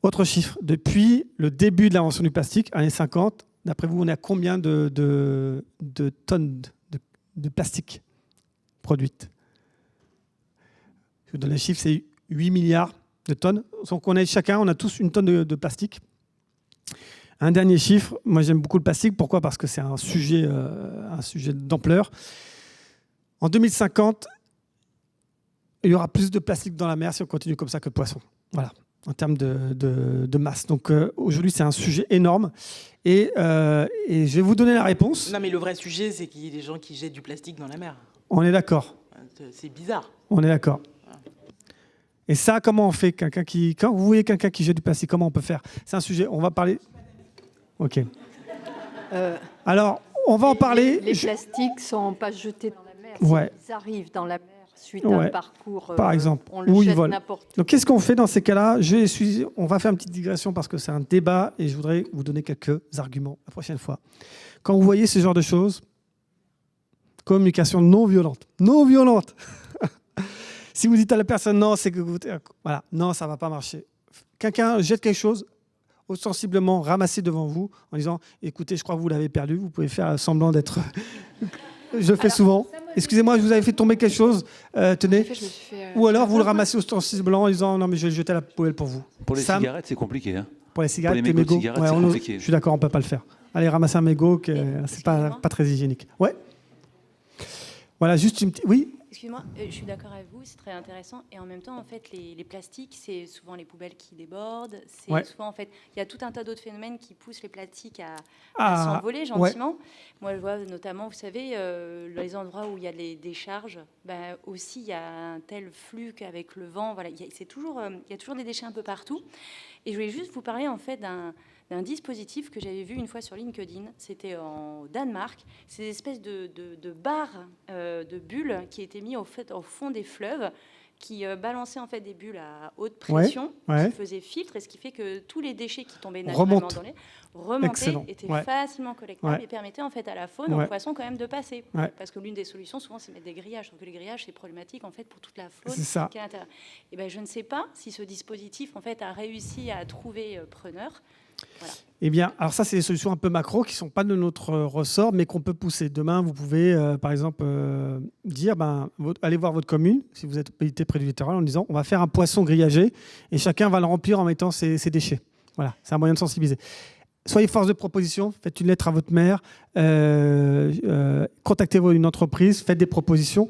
Autre chiffre, depuis le début de l'invention du plastique, années 50, d'après vous, on est à combien de tonnes de plastique produites ? Je vous donne les chiffres, c'est 8 milliards de tonnes. Donc on a tous une tonne de plastique. Un dernier chiffre, moi j'aime beaucoup le plastique. Pourquoi ? Parce que c'est un sujet d'ampleur. En 2050, il y aura plus de plastique dans la mer si on continue comme ça que de poissons. Voilà, en termes de masse. Donc aujourd'hui, c'est un sujet énorme. Et je vais vous donner la réponse. Non, mais le vrai sujet, c'est qu'il y a des gens qui jettent du plastique dans la mer. On est d'accord. C'est bizarre. On est d'accord. Et ça, comment on fait ? Quand vous voyez quelqu'un qui jette du plastique, comment on peut faire ? C'est un sujet, on va parler... Ok. Alors, on va en parler... Les plastiques ne sont pas jetés dans la mer. Ouais. Ils arrivent dans la mer suite à un parcours... Par exemple, on le jette n'importe où. Donc, qu'est-ce qu'on fait dans ces cas-là ? On va faire une petite digression parce que c'est un débat et je voudrais vous donner quelques arguments la prochaine fois. Quand vous voyez ce genre de choses, communication non violente. Non violente. Si vous dites à la personne non, c'est que vous... Voilà, non, ça ne va pas marcher. Quelqu'un jette quelque chose, ostensiblement ramassé devant vous, en disant « Écoutez, je crois que vous l'avez perdu, vous pouvez faire semblant d'être... » Je le fais souvent. Excusez-moi, je vous avais fait tomber quelque chose, tenez. Ou alors vous le ramassez ostensiblement en disant « Non, mais je vais le jeter à la poubelle pour vous. » Pour les cigarettes, c'est compliqué. Hein. Pour les cigarettes, les mégots de cigarettes, c'est compliqué. Je suis d'accord, on ne peut pas le faire. Allez, ramasser un mégot, c'est pas très hygiénique. Ouais. Voilà, juste une petite... Oui. Excusez-moi, je suis d'accord avec vous, c'est très intéressant. Et en même temps, en fait, les plastiques, c'est souvent les poubelles qui débordent. C'est souvent, en fait, il y a tout un tas d'autres phénomènes qui poussent les plastiques à s'envoler gentiment. Ouais. Moi, je vois notamment, vous savez, les endroits où il y a les décharges, aussi, il y a un tel flux qu'avec le vent, voilà, il y a toujours des déchets un peu partout. Et je voulais juste vous parler, en fait, d'un dispositif que j'avais vu une fois sur LinkedIn. C'était en Danemark. C'est des espèces de barres de bulles qui étaient mis au fond des fleuves, qui balançaient en fait des bulles à haute pression, qui faisaient filtre, et ce qui fait que tous les déchets qui tombaient naturellement dans les remontaient, étaient facilement collectables et permettaient en fait à la faune, aux poissons quand même de passer. Parce que l'une des solutions, souvent, c'est mettre des grillages. Sauf que les grillages, c'est problématique en fait pour toute la faune qui est à l'intérieur. Et ben, je ne sais pas si ce dispositif en fait a réussi à trouver preneur. Voilà. Eh bien, alors ça, c'est des solutions un peu macro qui ne sont pas de notre ressort, mais qu'on peut pousser. Demain, vous pouvez, par exemple, dire, allez voir votre commune, si vous êtes habité près du littoral, en disant, on va faire un poisson grillagé, et chacun va le remplir en mettant ses déchets. Voilà, c'est un moyen de sensibiliser. Soyez force de proposition, faites une lettre à votre maire, contactez une entreprise, faites des propositions,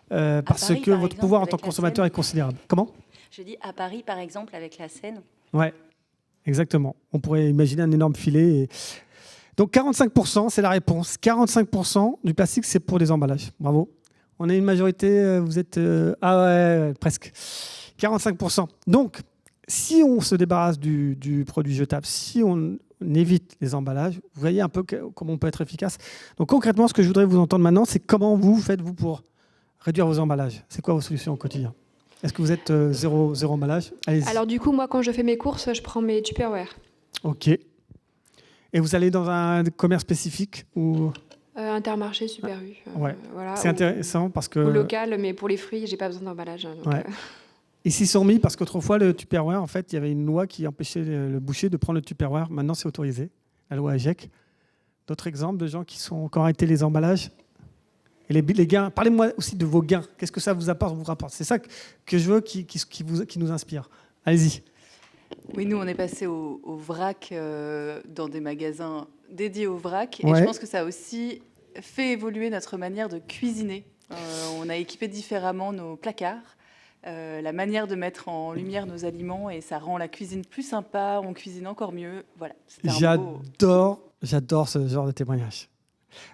parce Paris, que votre exemple, pouvoir en tant que consommateur est considérable. Comment ? Je dis à Paris, par exemple, avec la Seine. Ouais. Exactement. On pourrait imaginer un énorme filet. Donc 45%, c'est la réponse. 45% du plastique, c'est pour les emballages. Bravo. On a une majorité, vous êtes... presque. 45%. Donc, si on se débarrasse du produit jetable, si on évite les emballages, vous voyez un peu comment on peut être efficace. Donc concrètement, ce que je voudrais vous entendre maintenant, c'est comment vous faites-vous pour réduire vos emballages. C'est quoi vos solutions au quotidien ? Est-ce que vous êtes zéro emballage ? Allez-y. Alors du coup, moi, quand je fais mes courses, je prends mes Tupperware. Ok. Et vous allez dans un commerce spécifique ou Intermarché, Super U. Voilà, c'est intéressant parce que... Ou local, mais pour les fruits, j'ai pas besoin d'emballage. Donc, Ils s'y sont mis parce qu'autrefois, le Tupperware, en fait, il y avait une loi qui empêchait le boucher de prendre le Tupperware. Maintenant, c'est autorisé, la loi AGEC. D'autres exemples de gens qui ont encore arrêté les emballages ? Et les gains, parlez-moi aussi de vos gains. Qu'est-ce que ça vous apporte, vous rapporte ? C'est ça que je veux qui nous inspire. Allez-y. Oui, nous, on est passé au vrac dans des magasins dédiés au vrac. Et je pense que ça a aussi fait évoluer notre manière de cuisiner. On a équipé différemment nos placards, la manière de mettre en lumière nos aliments, et ça rend la cuisine plus sympa, on cuisine encore mieux. Voilà. J'adore ce genre de témoignage.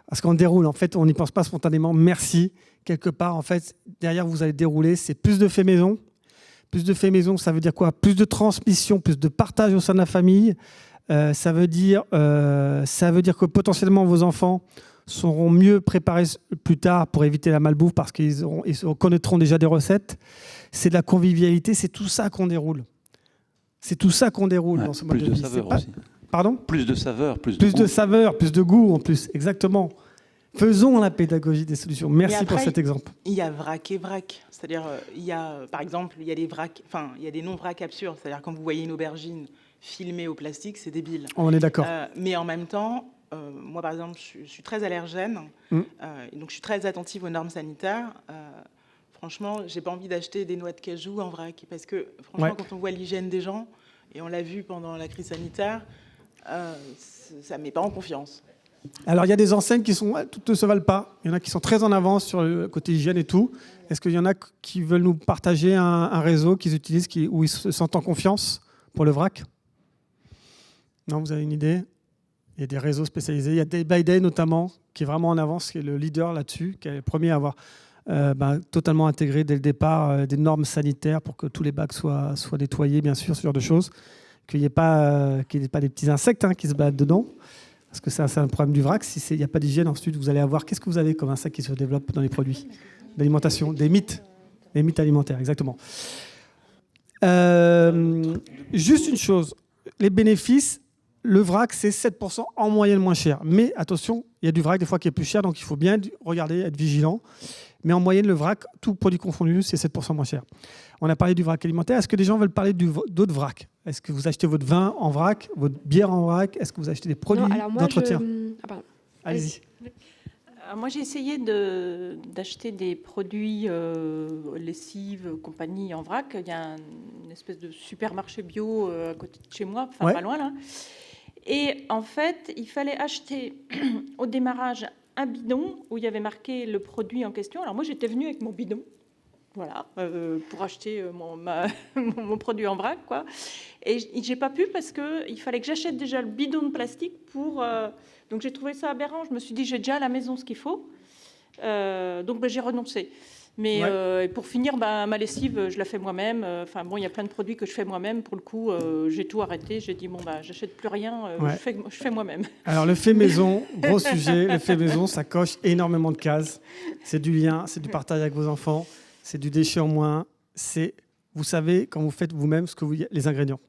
Parce qu'on déroule, en fait, on n'y pense pas spontanément. Merci. Quelque part, en fait, derrière, vous allez dérouler. C'est plus de faits maison. Plus de faits maison, ça veut dire quoi ? Plus de transmission, plus de partage au sein de la famille. Ça veut dire que potentiellement, vos enfants seront mieux préparés plus tard pour éviter la malbouffe parce qu'ils connaîtront déjà des recettes. C'est de la convivialité. C'est tout ça qu'on déroule. Dans ce mode de vie. Plus de saveur aussi. Pardon ? Plus de saveur, plus de saveur, plus de goût en plus, exactement. Faisons la pédagogie des solutions. Merci pour cet exemple. Il y a vrac et vrac. C'est-à-dire, par exemple, il y a des vracs, il y a des non-vracs absurdes. C'est-à-dire, quand vous voyez une aubergine filmée au plastique, c'est débile. On est d'accord. Mais en même temps, moi, par exemple, je suis très allergène. Donc, je suis très attentive aux normes sanitaires. Franchement, j'ai pas envie d'acheter des noix de cajou en vrac. Parce que, franchement, quand on voit l'hygiène des gens, et on l'a vu pendant la crise sanitaire, ça ne met pas en confiance. Alors, il y a des enseignes qui toutes ne se valent pas. Il y en a qui sont très en avance sur le côté hygiène et tout. Est-ce qu'il y en a qui veulent nous partager un réseau qu'ils utilisent, où ils se sentent en confiance pour le vrac ? Non, vous avez une idée ? Il y a des réseaux spécialisés. Il y a Day by Day, notamment, qui est vraiment en avance, qui est le leader là-dessus, qui est le premier à avoir totalement intégré dès le départ des normes sanitaires pour que tous les bacs soient nettoyés, bien sûr, ce genre de choses. Qu'il n'y ait pas des petits insectes qui se baladent dedans. Parce que c'est un problème du vrac. Si il n'y a pas d'hygiène, ensuite, vous allez avoir... Qu'est-ce que vous avez comme insectes qui se développent dans les produits d'alimentation ? Des mythes alimentaires, exactement. Juste une chose. Les bénéfices, le vrac, c'est 7% en moyenne moins cher. Mais attention, il y a du vrac des fois qui est plus cher, donc il faut bien regarder, être vigilant. Mais en moyenne, le vrac, tout produit confondu, c'est 7% moins cher. On a parlé du vrac alimentaire. Est-ce que des gens veulent parler d'autres vracs ? Est-ce que vous achetez votre vin en vrac, votre bière en vrac ? Est-ce que vous achetez des produits d'entretien ? Allez-y. Moi, j'ai essayé d'acheter des produits lessive, compagnie en vrac. Il y a une espèce de supermarché bio à côté de chez moi, pas loin là. Et en fait, il fallait acheter au démarrage un bidon où il y avait marqué le produit en question. Alors moi, j'étais venue avec mon bidon, voilà, pour acheter mon produit en vrac, quoi. Et j'ai pas pu parce qu'il fallait que j'achète déjà le bidon de plastique pour... Donc j'ai trouvé ça aberrant. Je me suis dit, j'ai déjà à la maison ce qu'il faut. Donc j'ai renoncé. Mais pour finir, ma lessive, je la fais moi-même. Enfin bon, il y a plein de produits que je fais moi-même. Pour le coup, j'ai tout arrêté. J'ai dit, j'achète plus rien. Je fais moi-même. Alors le fait maison, gros sujet. Le fait maison, ça coche énormément de cases. C'est du lien, c'est du partage avec vos enfants. C'est du déchet en moins. Vous savez, quand vous faites vous-même, les ingrédients.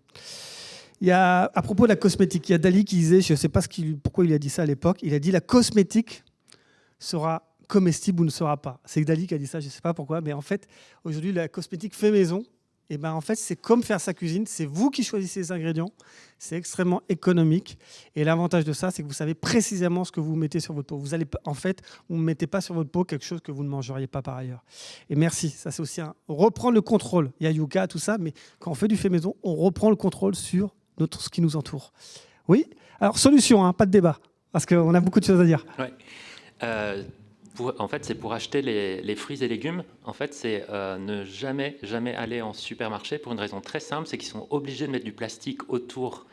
Il y a, à propos de la cosmétique, il y a Dali qui disait, je ne sais pas pourquoi il a dit ça à l'époque, il a dit la cosmétique sera comestible ou ne sera pas. C'est Dali qui a dit ça, je ne sais pas pourquoi, mais en fait, aujourd'hui, la cosmétique fait maison. Et en fait, c'est comme faire sa cuisine, c'est vous qui choisissez les ingrédients, c'est extrêmement économique. Et l'avantage de ça, c'est que vous savez précisément ce que vous mettez sur votre peau. Vous ne mettez pas sur votre peau quelque chose que vous ne mangeriez pas par ailleurs. Et merci, ça c'est aussi reprendre le contrôle. Il y a Yuka, tout ça, mais quand on fait du fait maison, on reprend le contrôle sur ce qui nous entoure. Oui. Alors, solution, pas de débat, parce qu'on a beaucoup de choses à dire. Ouais. En fait, c'est pour acheter les fruits et légumes. En fait, c'est ne jamais aller en supermarché pour une raison très simple, c'est qu'ils sont obligés de mettre du plastique autour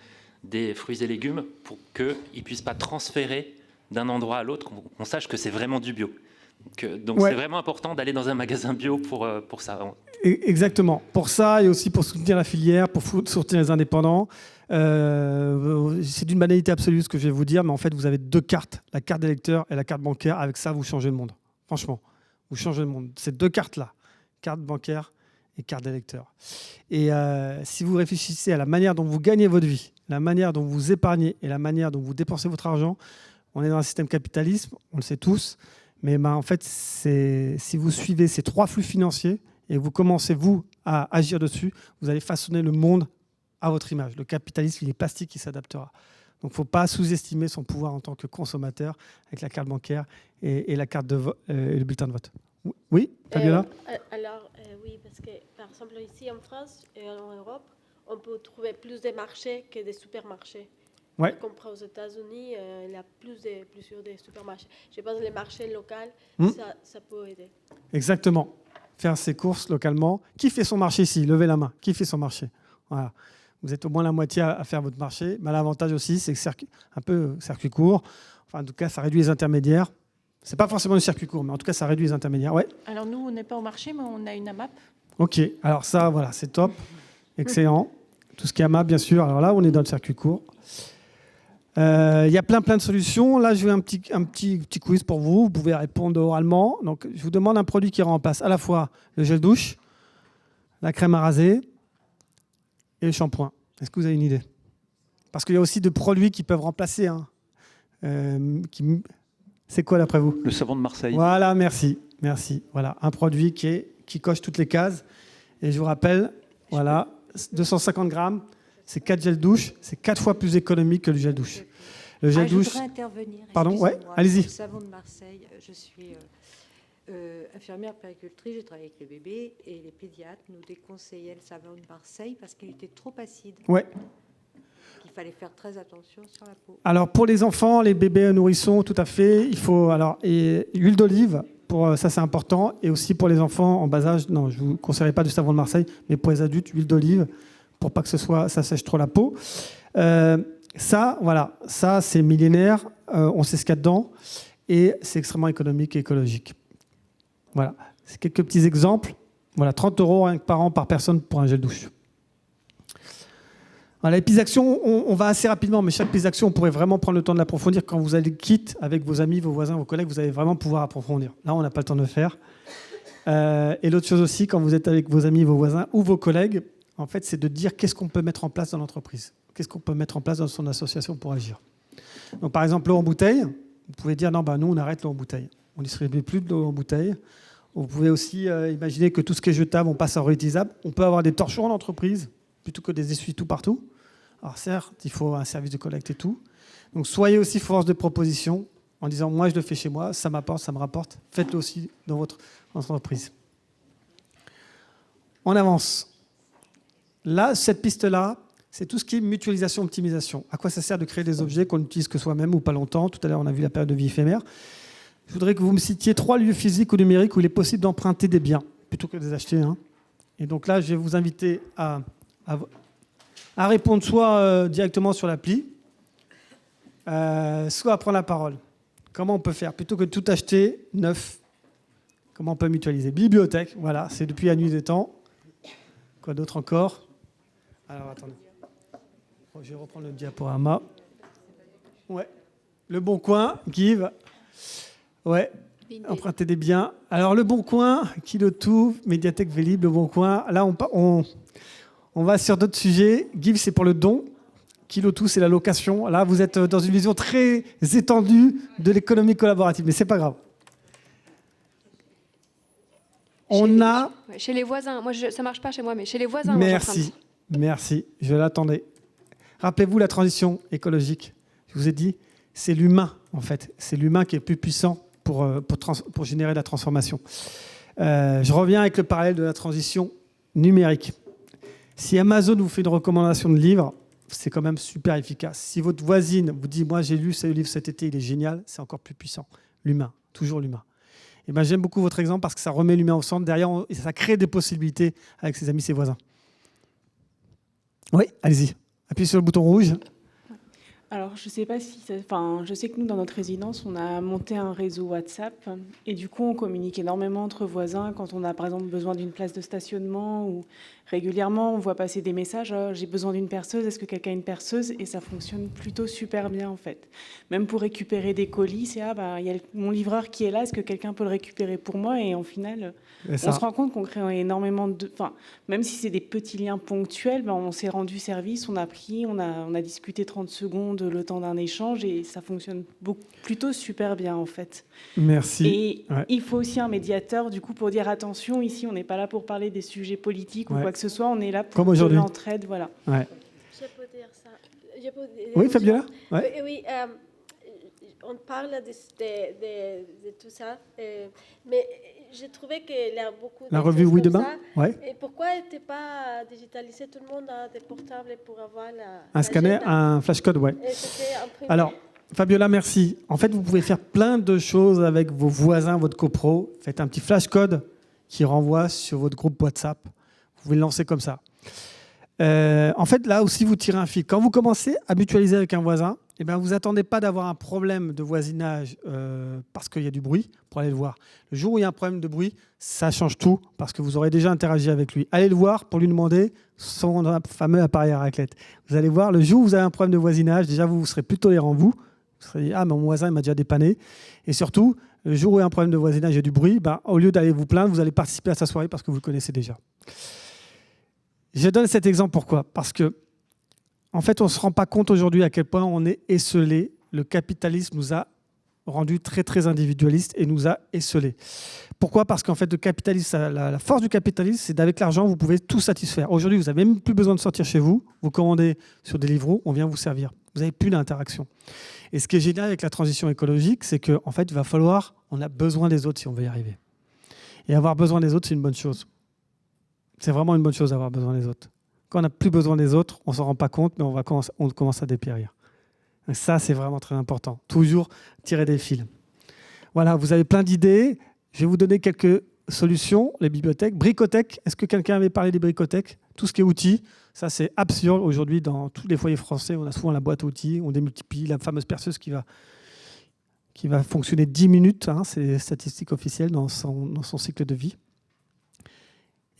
des fruits et légumes pour qu'ils ne puissent pas transférer d'un endroit à l'autre, qu'on sache que c'est vraiment du bio. Donc c'est vraiment important d'aller dans un magasin bio pour ça. Exactement. Pour ça et aussi pour soutenir la filière, pour soutenir les indépendants. C'est d'une banalité absolue ce que je vais vous dire, mais en fait, vous avez 2 cartes, la carte d'électeur et la carte bancaire. Avec ça, vous changez le monde. Franchement, vous changez le monde. Ces 2 cartes-là, carte bancaire et carte d'électeur. Et si vous réfléchissez à la manière dont vous gagnez votre vie, la manière dont vous épargnez et la manière dont vous dépensez votre argent, on est dans un système capitaliste, on le sait tous, mais en fait, si vous suivez ces 3 flux financiers et vous commencez, vous, à agir dessus, vous allez façonner le monde à votre image. Le capitalisme, il est plastique, qui s'adaptera. Donc, il ne faut pas sous-estimer son pouvoir en tant que consommateur avec la carte bancaire et la carte et le bulletin de vote. Oui, Fabiola ? Alors, oui, parce que, par exemple, ici en France et en Europe, on peut trouver plus de marchés que des supermarchés. Ouais. Comme aux États-Unis, il y a plusieurs des supermarchés. Je pense que les marchés locaux, ça peut aider. Exactement. Faire ses courses localement. Qui fait son marché ici ? Levez la main. Qui fait son marché ? Voilà. Vous êtes au moins la moitié à faire votre marché. Mais l'avantage aussi, c'est que un peu circuit court. Enfin, en tout cas, ça réduit les intermédiaires. Ce n'est pas forcément le circuit court, mais en tout cas, ça réduit les intermédiaires. Ouais. Alors nous, on n'est pas au marché, mais on a une AMAP. OK. Alors ça, voilà, c'est top. Excellent. Tout ce qui est AMAP, bien sûr. Alors là, on est dans le circuit court. Il y a plein de solutions. Là, je vais un petit quiz pour vous. Vous pouvez répondre oralement. Donc, je vous demande un produit qui remplace à la fois le gel douche, la crème à raser et le shampoing. Est-ce que vous avez une idée ? Parce qu'il y a aussi des produits qui peuvent remplacer. C'est quoi d'après vous ? Le savon de Marseille. Voilà, merci. Voilà, un produit qui coche toutes les cases. Et je vous rappelle, voilà, 250 grammes, c'est 4 gels douche. C'est 4 fois plus économique que le gel douche. Le gel douche. Je voudrais intervenir. Pardon, ouais, allez-y. Le savon de Marseille, je suis infirmière puéricultrice, je travaille avec les bébés et les pédiatres nous déconseillaient le savon de Marseille parce qu'il était trop acide. Ouais. Il fallait faire très attention sur la peau. Alors pour les enfants, les bébés nourrissons, tout à fait, il faut huile d'olive, ça c'est important, et aussi pour les enfants en bas âge, non, je ne vous conseillerais pas du savon de Marseille, mais pour les adultes, huile d'olive, pour pas que ça sèche trop la peau. Ça c'est millénaire, on sait ce qu'il y a dedans, et c'est extrêmement économique et écologique. Voilà, c'est quelques petits exemples. Voilà, 30 € rien que par an par personne pour un gel douche. Voilà, les pistes d'action, on va assez rapidement, mais chaque piste d'action, on pourrait vraiment prendre le temps de l'approfondir. Quand vous allez quitter avec vos amis, vos voisins, vos collègues, vous allez vraiment pouvoir approfondir. Là, on n'a pas le temps de le faire. Et l'autre chose aussi, quand vous êtes avec vos amis, vos voisins ou vos collègues, en fait, c'est de dire qu'est-ce qu'on peut mettre en place dans l'entreprise. Qu'est-ce qu'on peut mettre en place dans son association pour agir. Donc, par exemple, l'eau en bouteille, vous pouvez dire, non, nous, on arrête l'eau en bouteille. On ne distribue plus de l'eau en bouteille. Vous pouvez aussi imaginer que tout ce qui est jetable, on passe en réutilisable. On peut avoir des torchons en entreprise, plutôt que des essuie-tout partout. Alors certes, il faut un service de collecte et tout. Donc soyez aussi force de proposition en disant, moi je le fais chez moi, ça m'apporte, ça me rapporte. Faites-le aussi dans votre entreprise. On avance. Là, cette piste-là, c'est tout ce qui est mutualisation, optimisation. À quoi ça sert de créer des objets qu'on n'utilise que soi-même ou pas longtemps ? Tout à l'heure, on a vu la période de vie éphémère. je voudrais que vous me citiez 3 lieux physiques ou numériques où il est possible d'emprunter des biens, plutôt que de les acheter. Hein. Et donc là, je vais vous inviter à répondre soit directement sur l'appli, soit à prendre la parole. Comment on peut faire? Plutôt que de tout acheter neuf, comment on peut mutualiser? Bibliothèque, voilà, c'est depuis la nuit des temps. Quoi d'autre encore? Alors, attendez. Je vais reprendre le diaporama. Ouais. Le Bon Coin, Give. Ouais. Emprunter des biens. Alors, Le Bon Coin, Kilo Tout, Médiathèque Vélib, Le Bon Coin. Là, on va sur d'autres sujets. Give, c'est pour le don. Kilo Tout, c'est la location. Là, vous êtes dans une vision très étendue de l'économie collaborative, mais c'est pas grave. Chez les voisins. Moi, ça marche pas chez moi, mais chez les voisins. Merci. Je l'attendais. Rappelez-vous la transition écologique. Je vous ai dit, c'est l'humain, en fait. C'est l'humain qui est plus puissant pour générer de la transformation. Je reviens avec le parallèle de la transition numérique. Si Amazon vous fait une recommandation de livre, c'est quand même super efficace. Si votre voisine vous dit « Moi, j'ai lu ce livre cet été, il est génial », c'est encore plus puissant. L'humain, toujours l'humain. Et ben, j'aime beaucoup votre exemple parce que ça remet l'humain au centre. Derrière, et ça crée des possibilités avec ses amis, ses voisins. Oui, allez-y. Appuyez sur le bouton rouge. Alors, je sais pas si... je sais que nous, dans notre résidence, on a monté un réseau WhatsApp. Et du coup, on communique énormément entre voisins quand on a, par exemple, besoin d'une place de stationnement ou régulièrement, on voit passer des messages. J'ai besoin d'une perceuse. Est-ce que quelqu'un a une perceuse? Et ça fonctionne plutôt super bien, en fait. Même pour récupérer des colis, c'est il y a mon livreur qui est là. Est-ce que quelqu'un peut le récupérer pour moi? Et en final, on se rend compte qu'on crée énormément de... même si c'est des petits liens ponctuels, on s'est rendu service, on a pris, on a discuté 30 secondes le temps d'un échange et ça fonctionne plutôt super bien, en fait. Merci. Et il faut aussi un médiateur, du coup, pour dire attention, ici, on n'est pas là pour parler des sujets politiques ou quoi que ce soit, on est là pour de l'entraide, voilà. Ouais. Je peux dire ça. Oui, Fabiola? Oui, on parle de tout ça, mais j'ai trouvé qu'il y a beaucoup de la revue Oui Demain. Ouais. Et pourquoi n'était pas digitalisé? Tout le monde a des portables pour avoir un scanner, un flashcode, ouais. Alors, Fabiola, merci. En fait, vous pouvez faire plein de choses avec vos voisins, votre copro. Faites un petit flashcode qui renvoie sur votre groupe WhatsApp. Vous pouvez le lancer comme ça. En fait, là aussi, vous tirez un fil. Quand vous commencez à mutualiser avec un voisin, vous n'attendez pas d'avoir un problème de voisinage parce qu'il y a du bruit pour aller le voir. Le jour où il y a un problème de bruit, ça change tout parce que vous aurez déjà interagi avec lui. Allez le voir pour lui demander son fameux appareil à raclette. Vous allez voir, le jour où vous avez un problème de voisinage, déjà, vous serez plus tolérant, vous serez dit, mon voisin il m'a déjà dépanné. Et surtout, le jour où il y a un problème de voisinage et du bruit, au lieu d'aller vous plaindre, vous allez participer à sa soirée parce que vous le connaissez déjà. Je donne cet exemple pourquoi? Parce que, en fait, on ne se rend pas compte aujourd'hui à quel point on est esseulé. Le capitalisme nous a rendu très, très individualistes et nous a esseulés. Pourquoi? Parce qu'en fait, la force du capitalisme, c'est qu'avec l'argent, vous pouvez tout satisfaire. Aujourd'hui, vous n'avez même plus besoin de sortir chez vous. Vous commandez sur Deliveroo, on vient vous servir. Vous n'avez plus d'interaction. Et ce qui est génial avec la transition écologique, c'est qu'en fait, on a besoin des autres si on veut y arriver. Et avoir besoin des autres, c'est une bonne chose. C'est vraiment une bonne chose d'avoir besoin des autres. Quand on n'a plus besoin des autres, on ne s'en rend pas compte, mais on commence à dépérir. Et ça, c'est vraiment très important. Toujours tirer des fils. Voilà, vous avez plein d'idées. Je vais vous donner quelques solutions. Les bibliothèques. Bricothèque. Est-ce que quelqu'un avait parlé des bricothèques? Tout ce qui est outils, ça c'est absurde. Aujourd'hui, dans tous les foyers français, on a souvent la boîte à outils. On démultiplie la fameuse perceuse qui va fonctionner 10 minutes. C'est les statistiques officielles dans son cycle de vie.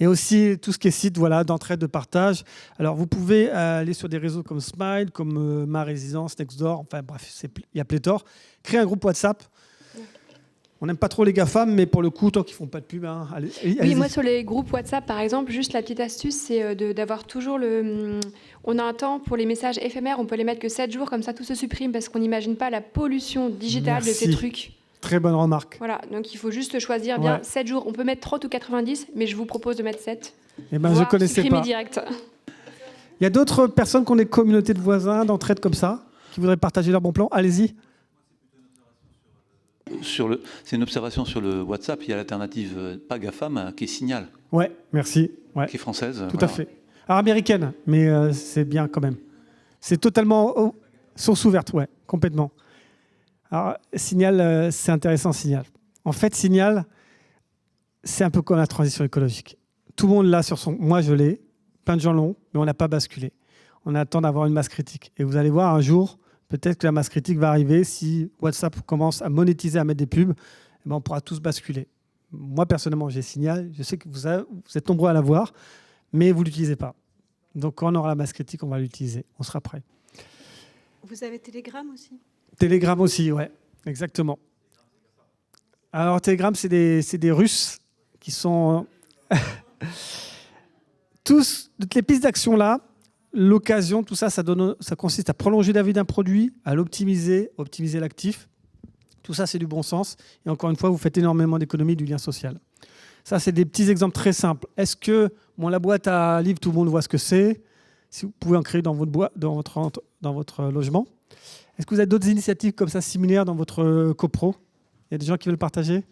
Et aussi tout ce qui est site d'entraide, de partage. Alors vous pouvez aller sur des réseaux comme Smile, comme Ma Résidence, Nextdoor, enfin bref, il y a pléthore. Créer un groupe WhatsApp. On n'aime pas trop les GAFAM, mais pour le coup, tant qu'ils ne font pas de pub, allez-y. Oui, moi sur les groupes WhatsApp, par exemple, juste la petite astuce, c'est d'avoir toujours on a un temps pour les messages éphémères, on peut les mettre que 7 jours, comme ça tout se supprime, parce qu'on n'imagine pas la pollution digitale de ces trucs. Très bonne remarque. Voilà, donc il faut juste choisir bien 7 jours. On peut mettre 30 ou 90, mais je vous propose de mettre 7. Je ne connaissais pas. Direct. Il y a d'autres personnes qui ont des communautés de voisins, d'entraide comme ça, qui voudraient partager leur bon plan. Allez-y. C'est une observation sur le WhatsApp. Il y a l'alternative pas GAFAM qui est Signal. Ouais, merci. Ouais. Qui est française. Tout à fait. Alors américaine, mais c'est bien quand même. C'est totalement source ouverte, ouais, complètement. Alors, Signal, c'est intéressant, Signal. En fait, Signal, c'est un peu comme la transition écologique. Tout le monde l'a sur son... Moi, je l'ai. Plein de gens l'ont, mais on n'a pas basculé. On attend d'avoir une masse critique. Et vous allez voir, un jour, peut-être que la masse critique va arriver. Si WhatsApp commence à monétiser, à mettre des pubs, eh ben, on pourra tous basculer. Moi, personnellement, j'ai Signal. Je sais que vous êtes nombreux à l'avoir, mais vous ne l'utilisez pas. Donc, quand on aura la masse critique, on va l'utiliser. On sera prêt. Vous avez Telegram aussi ? Telegram aussi, ouais, exactement. Alors, Telegram, c'est des Russes qui sont... Toutes les pistes d'action là, l'occasion, tout ça, ça consiste à prolonger la vie d'un produit, à l'optimiser, optimiser l'actif. Tout ça, c'est du bon sens. Et encore une fois, vous faites énormément d'économies du lien social. Ça, c'est des petits exemples très simples. Est-ce que la boîte à livres, tout le monde voit ce que c'est? Si vous pouvez en créer dans votre logement. Est-ce que vous avez d'autres initiatives comme ça, similaires dans votre copro? Il y a des gens qui veulent partager?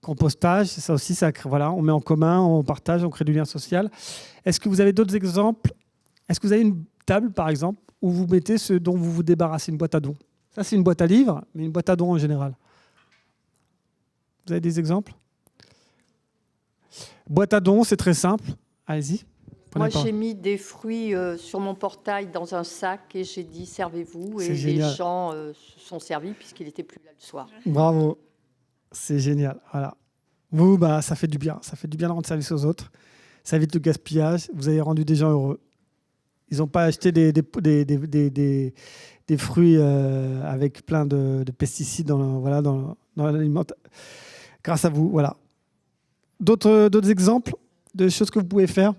Compostage, ça aussi, voilà, on met en commun, on partage, on crée du lien social. Est-ce que vous avez d'autres exemples? Est-ce que vous avez une table, par exemple, où vous mettez ce dont vous vous débarrassez, une boîte à dons? Ça, c'est une boîte à livres, mais une boîte à dons en général. Vous avez des exemples? Boîte à dons, c'est très simple. Allez-y. Moi, j'ai mis des fruits sur mon portail dans un sac et j'ai dit servez-vous. Et les gens se sont servis puisqu'il n'était plus là le soir. Bravo. C'est génial. Voilà. Vous, ça fait du bien. Ça fait du bien de rendre service aux autres. Ça évite le gaspillage. Vous avez rendu des gens heureux. Ils n'ont pas acheté des fruits avec plein de pesticides dans l'alimentation. Grâce à vous, voilà. D'autres exemples de choses que vous pouvez faire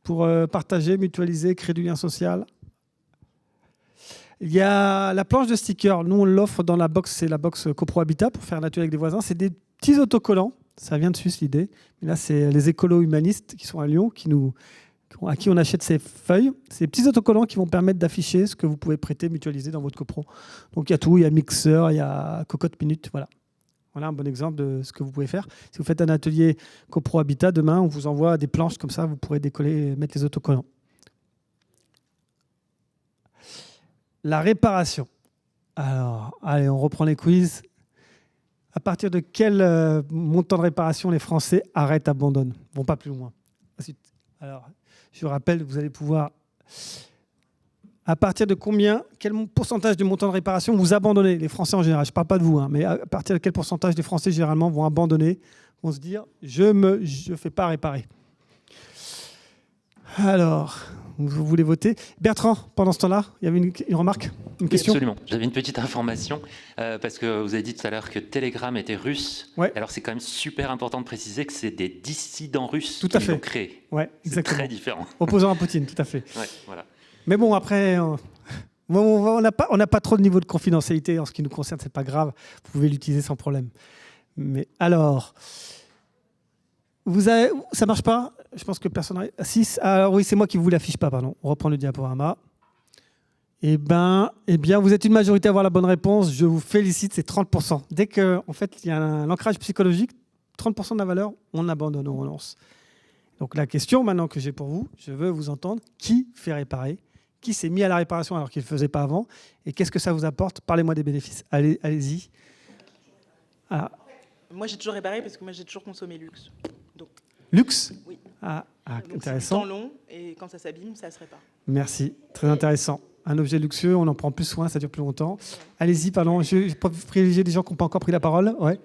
pour partager, mutualiser, créer du lien social? Il y a la planche de stickers. Nous, on l'offre dans la box, c'est la box Copro Habitat pour faire un atelier avec des voisins. C'est des petits autocollants. Ça vient de Suisse, l'idée. Mais là, c'est les écolos humanistes qui sont à Lyon, à qui on achète ces feuilles. C'est des petits autocollants qui vont permettre d'afficher ce que vous pouvez prêter, mutualiser dans votre copro. Donc, il y a tout. Il y a Mixer, il y a Cocotte Minute. Voilà. Voilà un bon exemple de ce que vous pouvez faire. Si vous faites un atelier Copro Habitat, demain, on vous envoie des planches comme ça. Vous pourrez décoller et mettre les autocollants. La réparation. Alors, allez, on reprend les quiz. À partir de quel montant de réparation les Français arrêtent, abandonnent? Bon, pas plus loin. Ensuite, alors, je vous rappelle, vous allez pouvoir... À partir de quel pourcentage du montant de réparation vous abandonnez? Les Français en général, je ne parle pas de vous, mais à partir de quel pourcentage des Français généralement vont abandonner, vont se dire « je ne fais pas réparer ». Alors, vous voulez voter? Bertrand, pendant ce temps-là, il y avait une remarque, une question? Absolument. J'avais une petite information, parce que vous avez dit tout à l'heure que Telegram était russe. Ouais. Alors, c'est quand même super important de préciser que c'est des dissidents russes qui l'ont créé. Ouais, exactement. C'est très différent. Opposant à Poutine, tout à fait. Ouais, voilà. Mais bon, après, on n'a pas trop de niveau de confidentialité en ce qui nous concerne, c'est pas grave. Vous pouvez l'utiliser sans problème. Mais alors, ça marche pas? Je pense que personne n'a... Alors oui, c'est moi qui vous l'affiche pas, pardon. On reprend le diaporama. Eh bien, vous êtes une majorité à avoir la bonne réponse. Je vous félicite, c'est 30%. Dès qu'en fait, il y a un ancrage psychologique, 30% de la valeur, on abandonne, on relance. Donc la question maintenant que j'ai pour vous, je veux vous entendre. Qui fait réparer? Qui s'est mis à la réparation alors qu'il ne le faisait pas avant? Et qu'est-ce que ça vous apporte? Parlez-moi des bénéfices. Allez-y. Ah. Moi, j'ai toujours réparé parce que moi, j'ai toujours consommé luxe. Donc, luxe? Oui. Ah, donc, intéressant. C'est du temps long et quand ça s'abîme, ça se répare. Merci. Très intéressant. Un objet luxueux, on en prend plus soin, ça dure plus longtemps. Allez-y, pardon. Je privilégie des gens qui n'ont pas encore pris la parole. Ouais.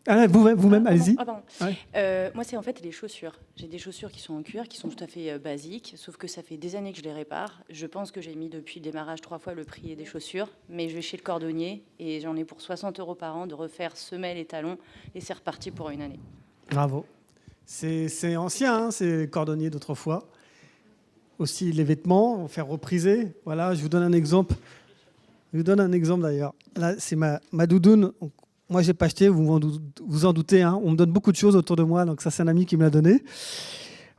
Ah, vous-même, allez-y. Ouais. Moi, c'est en fait les chaussures. J'ai des chaussures qui sont en cuir, qui sont tout à fait basiques, sauf que ça fait des années que je les répare. Je pense que j'ai mis depuis le démarrage 3 fois le prix des chaussures, mais je vais chez le cordonnier et j'en ai pour 60 € par an de refaire semelles et talons, et c'est reparti pour une année. Bravo. C'est ancien, hein, c'est cordonnier d'autrefois. Aussi les vêtements, faire repriser. Voilà, je vous donne un exemple. Je vous donne un exemple d'ailleurs. Là, c'est ma doudoune. Moi, je n'ai pas acheté, vous en doutez. Hein. On me donne beaucoup de choses autour de moi, donc ça, c'est un ami qui me l'a donné.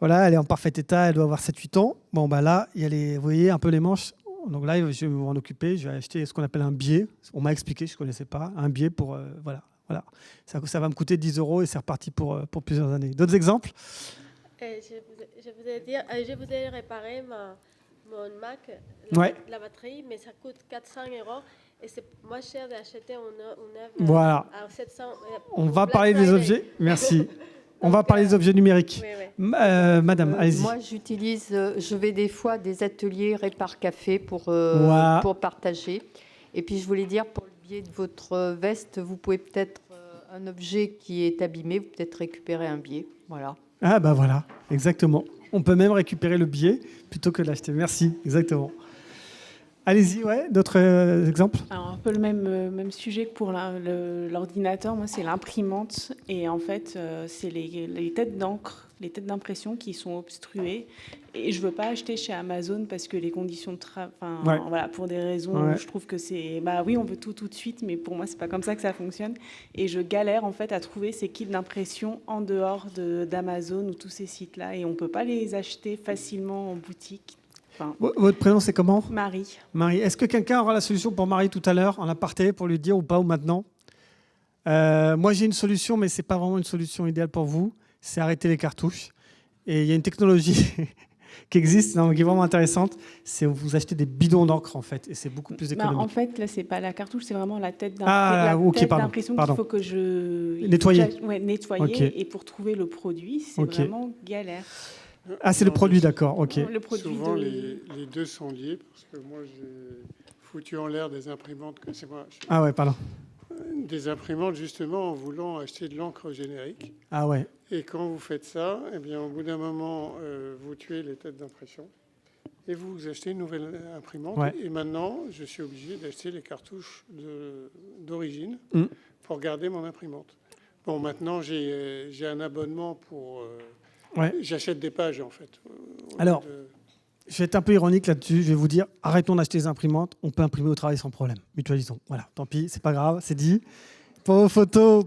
Voilà, elle est en parfait état, elle doit avoir 7-8 ans. Bon, là, il y a vous voyez un peu les manches. Donc là, je vais m'en occuper. Je vais acheter ce qu'on appelle un biais. On m'a expliqué, je ne connaissais pas. Un biais pour... voilà. Ça va me coûter 10 € et c'est reparti pour plusieurs années. D'autres exemples? Je voudrais réparer mon Mac, la batterie, mais ça coûte 400 €. Et c'est moins cher d'acheter une œuvre à 700 €. On va parler des objets. Merci. On va parler des objets numériques. Oui. Madame, allez-y. Moi, je vais des fois à des ateliers Répar Café pour partager. Et puis, je voulais dire, pour le biais de votre veste, vous pouvez peut-être, un objet qui est abîmé, vous peut-être récupérer un biais. Voilà. Ah, bah voilà, exactement. On peut même récupérer le biais plutôt que de l'acheter. Merci, exactement. Allez-y, d'autres exemples? Alors, un peu le même sujet que pour l'ordinateur. Moi, c'est l'imprimante. Et en fait, c'est les têtes d'encre, les têtes d'impression qui sont obstruées. Et je ne veux pas acheter chez Amazon parce que les conditions de travail... Voilà, pour des raisons, je trouve que c'est... oui, on veut tout de suite, mais pour moi, ce n'est pas comme ça que ça fonctionne. Et je galère, en fait, à trouver ces kits d'impression en dehors d'Amazon ou tous ces sites-là. Et on ne peut pas les acheter facilement en boutique. Votre prénom, c'est comment? Marie. Marie. Est-ce que quelqu'un aura la solution pour Marie tout à l'heure, en aparté, pour lui dire ou pas, ou maintenant? Moi, j'ai une solution, mais ce n'est pas vraiment une solution idéale pour vous. C'est arrêter les cartouches. Et il y a une technologie qui existe, qui est vraiment intéressante. C'est vous achetez des bidons d'encre, en fait. Et c'est beaucoup plus économique. En fait, là, ce n'est pas la cartouche, c'est vraiment la tête d'impression qu'il faut que je... Nettoyer. Nettoyer. Okay. Et pour trouver le produit, c'est vraiment galère. Ah, c'est le produit, d'accord, ok. Souvent, les deux sont liés, parce que moi, j'ai foutu en l'air des imprimantes. Ah ouais, pardon. Des imprimantes, justement, en voulant acheter de l'encre générique. Ah ouais. Et quand vous faites ça, eh bien, au bout d'un moment, vous tuez les têtes d'impression et vous achetez une nouvelle imprimante. Ouais. Et maintenant, je suis obligé d'acheter les cartouches d'origine pour garder mon imprimante. Bon, maintenant, j'ai un abonnement pour... J'achète des pages, en fait. Alors, je vais être un peu ironique là-dessus. Je vais vous dire, arrêtons d'acheter des imprimantes. On peut imprimer au travail sans problème. Mutualisons. Voilà, tant pis, c'est pas grave, c'est dit. Pour vos photos,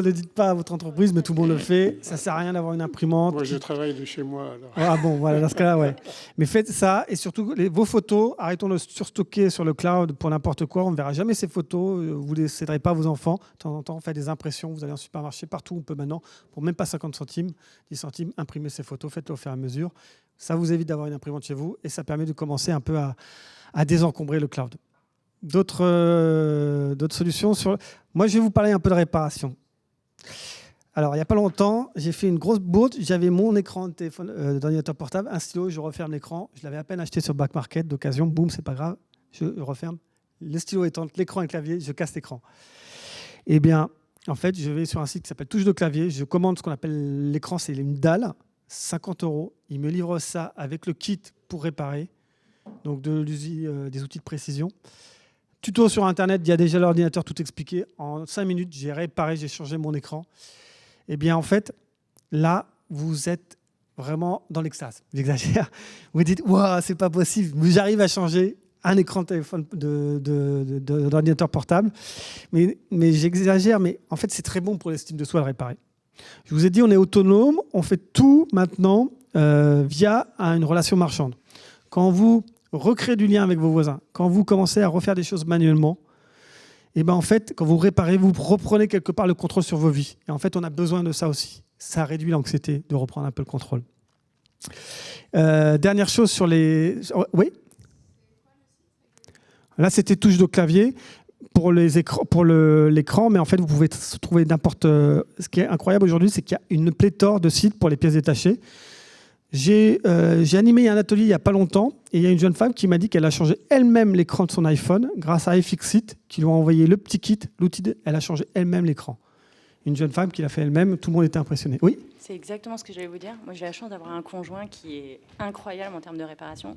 ne dites pas à votre entreprise, mais tout le monde le fait. Ça sert à rien d'avoir une imprimante. Moi, je travaille de chez moi. Alors. Ah bon, voilà, dans ce cas-là, ouais. Mais faites ça, et surtout, vos photos, arrêtons de surstocker sur le cloud pour n'importe quoi. On ne verra jamais ces photos. Vous ne les céderez pas à vos enfants. De temps en temps, faites des impressions. Vous allez en supermarché, partout, on peut maintenant, pour même pas 50 centimes, 10 centimes, imprimer ces photos. Faites-le au fur et à mesure. Ça vous évite d'avoir une imprimante chez vous, et ça permet de commencer un peu à désencombrer le cloud. D'autres solutions Moi, je vais vous parler un peu de réparation. Alors, il n'y a pas longtemps, j'ai fait une grosse bourde. J'avais mon écran de téléphone, d'ordinateur portable, un stylo, je referme l'écran. Je l'avais à peine acheté sur Back Market d'occasion. Boum, c'est pas grave. Je referme. Le stylo est entre l'écran et le clavier, je casse l'écran. Eh bien, en fait, je vais sur un site qui s'appelle Touche de clavier. Je commande ce qu'on appelle l'écran, c'est une dalle, 50 €. Ils me livrent ça avec le kit pour réparer, donc des outils de précision. Tuto sur Internet, il y a déjà l'ordinateur tout expliqué. En 5 minutes, j'ai réparé, j'ai changé mon écran. Eh bien, en fait, là, vous êtes vraiment dans l'extase. J'exagère. Vous dites, waouh, c'est pas possible. J'arrive à changer un écran de téléphone d'ordinateur portable. Mais j'exagère, mais en fait, c'est très bon pour l'estime de soi de réparer. Je vous ai dit, on est autonome, on fait tout maintenant via une relation marchande. Quand vous recréez du lien avec vos voisins, quand vous commencez à refaire des choses manuellement, et ben en fait, quand vous réparez, vous reprenez quelque part le contrôle sur vos vies. Et en fait, on a besoin de ça aussi. Ça réduit l'anxiété de reprendre un peu le contrôle. Dernière chose sur les... Oui ? Là, c'était touche de clavier pour l'écran, mais en fait, vous pouvez trouver n'importe... Ce qui est incroyable aujourd'hui, c'est qu'il y a une pléthore de sites pour les pièces détachées. J'ai animé un atelier il n'y a pas longtemps et il y a une jeune femme qui m'a dit qu'elle a changé elle-même l'écran de son iPhone grâce à iFixit, qui lui a envoyé le petit kit, l'outil, elle a changé elle-même l'écran. Une jeune femme qui l'a fait elle-même, tout le monde était impressionné. Oui ? C'est exactement ce que j'allais vous dire. Moi, j'ai la chance d'avoir un conjoint qui est incroyable en termes de réparation.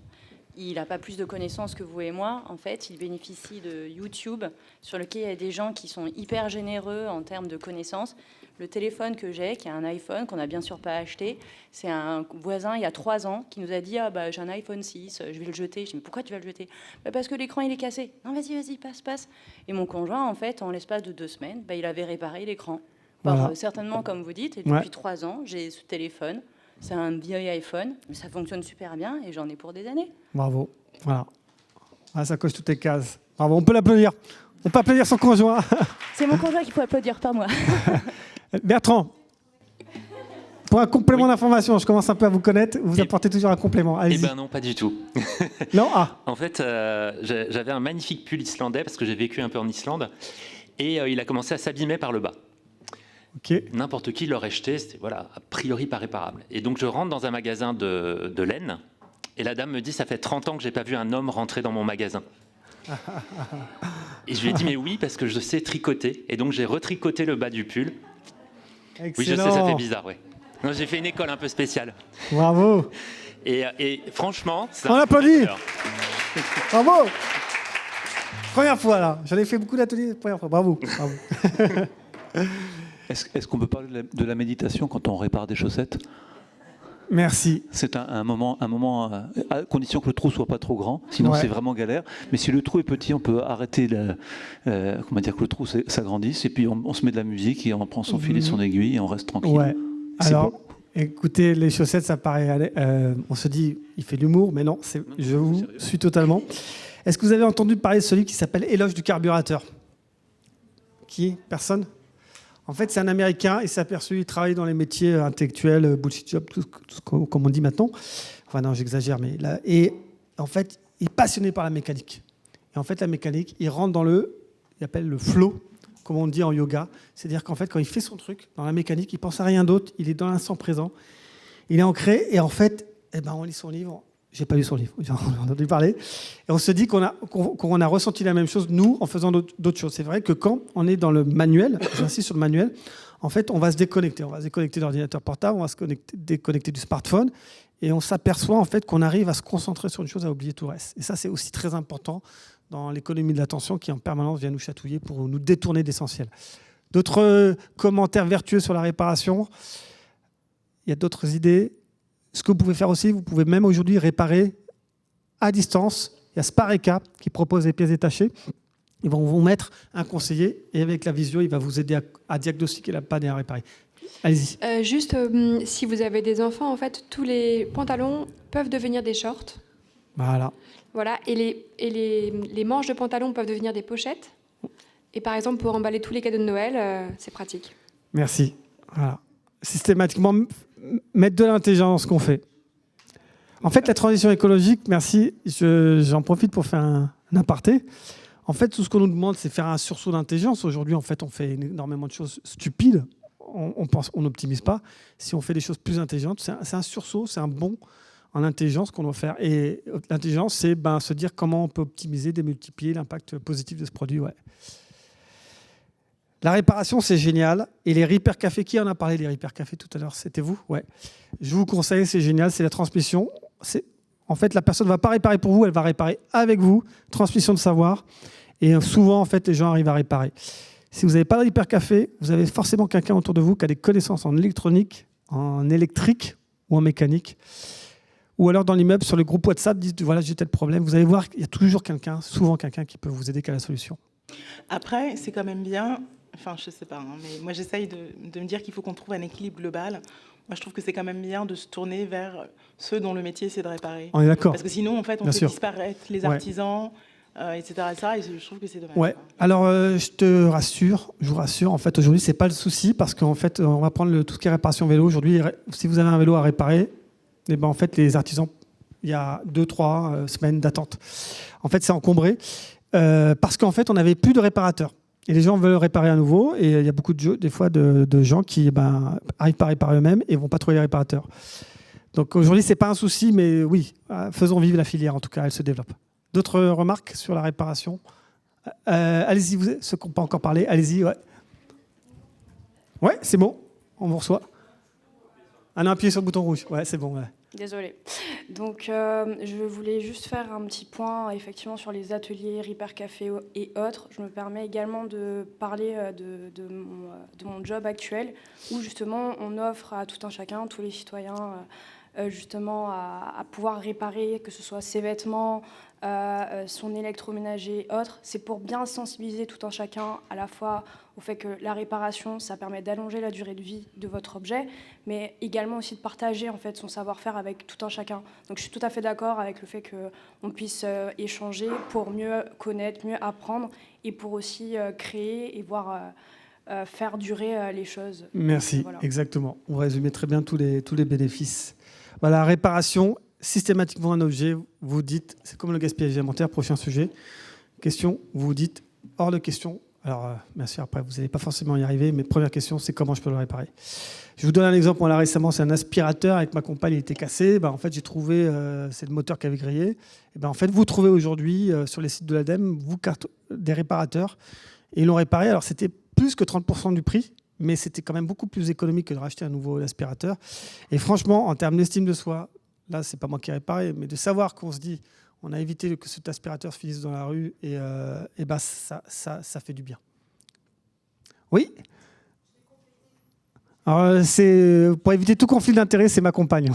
Il n'a pas plus de connaissances que vous et moi. En fait, il bénéficie de YouTube, sur lequel il y a des gens qui sont hyper généreux en termes de connaissances. Le téléphone que j'ai, qui est un iPhone, qu'on n'a bien sûr pas acheté, c'est un voisin, il y a 3 ans, qui nous a dit « Ah, bah, j'ai un iPhone 6, je vais le jeter. » Je dis « Mais pourquoi tu vas le jeter ?»« Bah, parce que l'écran, il est cassé. »« Non, vas-y, passe. » Et mon conjoint, en fait, en l'espace de 2 semaines, bah, il avait réparé l'écran. Voilà. Certainement, comme vous dites, et depuis 3 ans, j'ai ce téléphone. C'est un vieil iPhone, mais ça fonctionne super bien et j'en ai pour des années. Bravo. Voilà. Ah, ça coche toutes les cases. Bravo, on peut l'applaudir. On peut applaudir son conjoint. C'est mon conjoint qui peut applaudir, pas moi. Bertrand. Pour un complément d'information, je commence un peu à vous connaître, vous apportez toujours un complément. Eh ben non, pas du tout. Non, ah. En fait, j'avais un magnifique pull islandais parce que j'ai vécu un peu en Islande et il a commencé à s'abîmer par le bas. Okay. N'importe qui l'aurait jeté, c'était voilà, a priori pas réparable. Et donc je rentre dans un magasin de laine et la dame me dit, ça fait 30 ans que j'ai pas vu un homme rentrer dans mon magasin. Et je lui ai dit, mais oui, parce que je sais tricoter. Et donc j'ai retricoté le bas du pull. Excellent. Oui, je sais, ça fait bizarre, ouais. Non, j'ai fait une école un peu spéciale. Bravo. Et franchement... On applaudit. Bravo. Première fois, là. J'en ai fait beaucoup d'ateliers, première fois. Bravo. Bravo. Est-ce qu'on peut parler de la méditation quand on répare des chaussettes ? Merci. C'est un moment, à condition que le trou soit pas trop grand, sinon c'est vraiment galère. Mais si le trou est petit, on peut arrêter, que le trou s'agrandisse, et puis on se met de la musique et on prend son fil et son aiguille et on reste tranquille. Ouais. Alors, écoutez, les chaussettes, ça paraît... on se dit, il fait de l'humour, mais non, je vous suis totalement. Est-ce que vous avez entendu parler de ce livre qui s'appelle Éloge du carburateur ? Qui ? Personne ? En fait, c'est un Américain, il s'est aperçu, il travaille dans les métiers intellectuels, bullshit job, tout comme on dit maintenant. Enfin non, j'exagère, mais là, et en fait, il est passionné par la mécanique. Et en fait, la mécanique, il rentre dans il appelle le flow, comme on dit en yoga. C'est-à-dire qu'en fait, quand il fait son truc dans la mécanique, il pense à rien d'autre, il est dans l'instant présent, il est ancré, et en fait, on lit son livre. J'ai pas lu son livre, j'en ai entendu parler. Et on se dit qu'on a ressenti la même chose, nous, en faisant d'autres choses. C'est vrai que quand on est dans le manuel, j'insiste sur le manuel, en fait, on va se déconnecter. On va se déconnecter de l'ordinateur portable, on va se déconnecter du smartphone, et on s'aperçoit en fait qu'on arrive à se concentrer sur une chose, à oublier tout le reste. Et ça, c'est aussi très important dans l'économie de l'attention qui, en permanence, vient nous chatouiller pour nous détourner d'essentiel. D'autres commentaires vertueux sur la réparation ? Il y a d'autres idées ? Ce que vous pouvez faire aussi, vous pouvez même aujourd'hui réparer à distance. Il y a Spareka qui propose des pièces détachées. Ils vont vous mettre un conseiller et avec la visio, il va vous aider à diagnostiquer la panne et à réparer. Allez-y. Juste, si vous avez des enfants, en fait, tous les pantalons peuvent devenir des shorts. Voilà. Voilà. Et les manches de pantalon peuvent devenir des pochettes. Et par exemple, pour emballer tous les cadeaux de Noël, c'est pratique. Merci. Voilà. Systématiquement, mettre de l'intelligence dans ce qu'on fait. En fait, la transition écologique, merci, j'en profite pour faire un aparté. En fait, tout ce qu'on nous demande, c'est faire un sursaut d'intelligence. Aujourd'hui, en fait, on fait énormément de choses stupides. On n'optimise pas. Si on fait des choses plus intelligentes, c'est un sursaut, c'est un bond en intelligence qu'on doit faire. Et l'intelligence, c'est se dire comment on peut optimiser, démultiplier l'impact positif de ce produit. Ouais. La réparation, c'est génial. Et les Repair Café, qui en a parlé des Repair Café tout à l'heure ? C'était vous ? Ouais. Je vous conseille, c'est génial, c'est la transmission. En fait, la personne ne va pas réparer pour vous, elle va réparer avec vous. Transmission de savoir. Et souvent, en fait, les gens arrivent à réparer. Si vous n'avez pas de Repair Café, vous avez forcément quelqu'un autour de vous qui a des connaissances en électronique, en électrique ou en mécanique. Ou alors dans l'immeuble, sur le groupe WhatsApp, dites voilà, j'ai tel problème. Vous allez voir qu'il y a toujours souvent quelqu'un qui peut vous aider, qui a la solution. Après, c'est quand même bien... Enfin, je sais pas, mais moi j'essaye de me dire qu'il faut qu'on trouve un équilibre global. Moi, je trouve que c'est quand même bien de se tourner vers ceux dont le métier c'est de réparer. On est d'accord. Parce que sinon, en fait, on fait disparaître les artisans, etc. Et je trouve que c'est dommage. Ouais. Alors, je vous rassure. En fait, aujourd'hui, c'est pas le souci parce qu'en fait, on va prendre tout ce qui est réparation vélo. Aujourd'hui, si vous avez un vélo à réparer, en fait, les artisans, il y a 2-3 semaines d'attente. En fait, c'est encombré parce qu'en fait, on n'avait plus de réparateurs. Et les gens veulent réparer à nouveau, et il y a beaucoup des fois de gens qui arrivent pas à réparer eux-mêmes et vont pas trouver les réparateurs. Donc aujourd'hui, c'est pas un souci, mais oui, faisons vivre la filière, en tout cas, elle se développe. D'autres remarques sur la réparation ? Allez-y, ceux qui n'ont pas encore parlé, allez-y. Ouais, c'est bon, on vous reçoit. Ah non, appuyez sur le bouton rouge, ouais, c'est bon. Ouais. Désolée. Donc, je voulais juste faire un petit point effectivement sur les ateliers Repair Café et autres. Je me permets également de parler de mon job actuel où justement on offre à tout un chacun, tous les citoyens, justement à pouvoir réparer, que ce soit ses vêtements, son électroménager et autres. C'est pour bien sensibiliser tout un chacun à la fois au fait que la réparation, ça permet d'allonger la durée de vie de votre objet, mais également aussi de partager en fait son savoir-faire avec tout un chacun. Donc je suis tout à fait d'accord avec le fait qu'on puisse échanger pour mieux connaître, mieux apprendre et pour aussi créer et voir faire durer les choses. Merci, voilà. Exactement. On résumait très bien tous les bénéfices. Voilà, réparation, systématiquement un objet, vous dites, c'est comme le gaspillage alimentaire, prochain sujet. Question, vous dites, hors de question. Alors, bien sûr, après, vous n'allez pas forcément y arriver, mais première question, c'est comment je peux le réparer. Je vous donne un exemple. Moi, là, récemment, c'est un aspirateur. Avec ma compagne, il était cassé. En fait, j'ai trouvé, c'est le moteur qui avait grillé. Et en fait, vous trouvez aujourd'hui, sur les sites de l'ADEME, des réparateurs. Et ils l'ont réparé. Alors, c'était plus que 30% du prix, mais c'était quand même beaucoup plus économique que de racheter un nouveau aspirateur. Et franchement, en termes d'estime de soi, là, c'est pas moi qui ai réparé, mais de savoir qu'on se dit, on a évité que cet aspirateur se finisse dans la rue, et ça fait du bien. Oui ? Alors, pour éviter tout conflit d'intérêts, c'est ma compagne.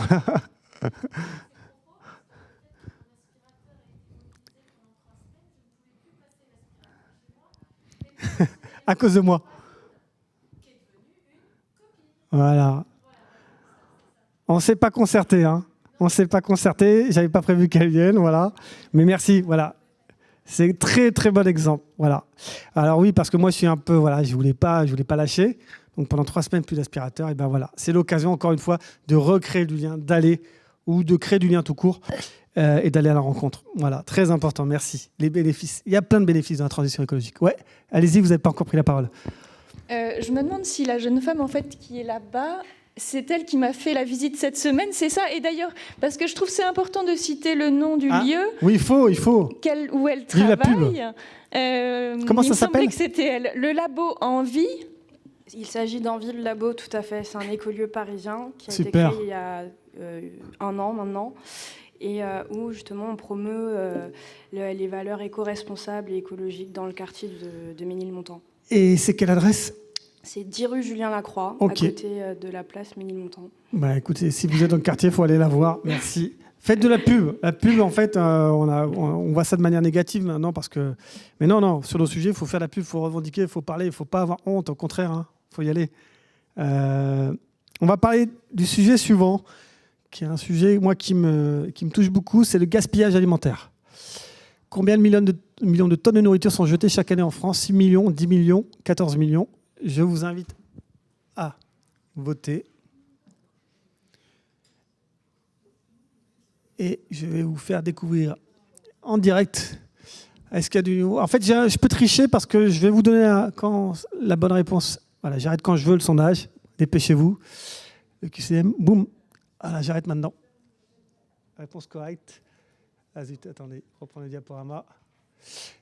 À cause de moi. Voilà. On ne s'est pas concerté, hein. On ne s'est pas concerté. J'avais pas prévu qu'elle vienne, voilà. Mais merci, voilà. C'est un très très bon exemple, voilà. Alors oui, parce que moi je suis un peu, voilà, je voulais pas lâcher. Donc pendant 3 semaines plus d'aspirateur, et ben voilà, c'est l'occasion encore une fois de recréer du lien, d'aller ou de créer du lien tout court et d'aller à la rencontre. Voilà, très important. Merci. Les bénéfices, il y a plein de bénéfices dans la transition écologique. Ouais, allez-y, vous n'avez pas encore pris la parole. Je me demande si la jeune femme en fait qui est là-bas, c'est elle qui m'a fait la visite cette semaine, c'est ça. Et d'ailleurs, parce que je trouve que c'est important de citer le nom du lieu. Oui, il faut. Où elle travaille. Comment ça s'appelle ? Il me semblait que c'était elle. Le labo Envie. Il s'agit d'Envie le labo, tout à fait. C'est un écolieu parisien qui a été Super. créé il y a 1 an maintenant. Et où justement on promeut les valeurs éco-responsables et écologiques dans le quartier de Ménilmontant. Et c'est quelle adresse ? C'est 10 rue Julien Lacroix, à côté de la place Ménilmontant. Écoutez, si vous êtes dans le quartier, il faut aller la voir. Merci. Faites de la pub. La pub, en fait, on voit ça de manière négative maintenant parce que... Mais non, sur nos sujets, il faut faire la pub, il faut revendiquer, il faut parler, il ne faut pas avoir honte. Au contraire, il faut y aller. On va parler du sujet suivant, qui est un sujet, moi, qui me touche beaucoup, c'est le gaspillage alimentaire. Combien de millions de tonnes de nourriture sont jetées chaque année en France ? 6 millions, 10 millions, 14 millions. Je vous invite à voter. Et je vais vous faire découvrir en direct. Est-ce qu'il y a du nouveau ? En fait, je peux tricher parce que je vais vous donner la bonne réponse. Voilà, j'arrête quand je veux le sondage. Dépêchez-vous. Le QCM, boum. Voilà, j'arrête maintenant. Réponse correcte. Ah zut, attendez, reprends le diaporama.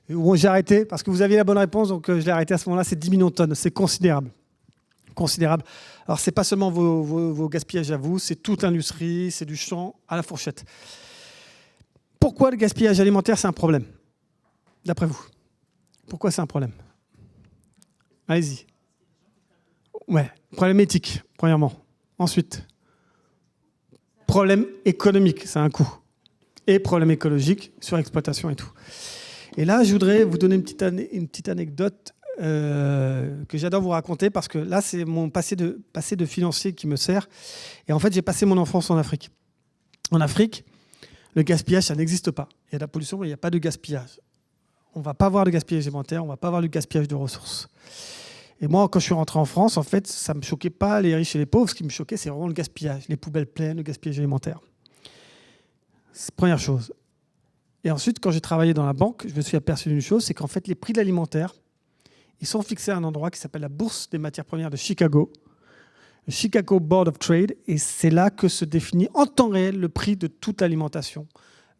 Bon, j'ai arrêté parce que vous aviez la bonne réponse, donc je l'ai arrêté à ce moment-là. C'est 10 millions de tonnes, c'est considérable. Considérable. Alors, ce n'est pas seulement vos gaspillages à vous, c'est toute l'industrie, c'est du champ à la fourchette. Pourquoi le gaspillage alimentaire, c'est un problème ? D'après vous ? Pourquoi c'est un problème ? Allez-y. Ouais, problème éthique, premièrement. Ensuite, problème économique, c'est un coût. Et problème écologique, surexploitation et tout. Et là, je voudrais vous donner une petite anecdote que j'adore vous raconter parce que là, c'est mon passé de financier qui me sert. Et en fait, j'ai passé mon enfance en Afrique. En Afrique, le gaspillage, ça n'existe pas. Il y a de la pollution, mais il n'y a pas de gaspillage. On ne va pas avoir de gaspillage alimentaire, on ne va pas avoir de gaspillage de ressources. Et moi, quand je suis rentré en France, en fait, ça ne me choquait pas les riches et les pauvres. Ce qui me choquait, c'est vraiment le gaspillage, les poubelles pleines, le gaspillage alimentaire. C'est la première chose. Et ensuite, quand j'ai travaillé dans la banque, je me suis aperçu d'une chose, c'est qu'en fait, les prix de l'alimentaire, ils sont fixés à un endroit qui s'appelle la Bourse des matières premières de Chicago, le Chicago Board of Trade, et c'est là que se définit en temps réel le prix de toute l'alimentation,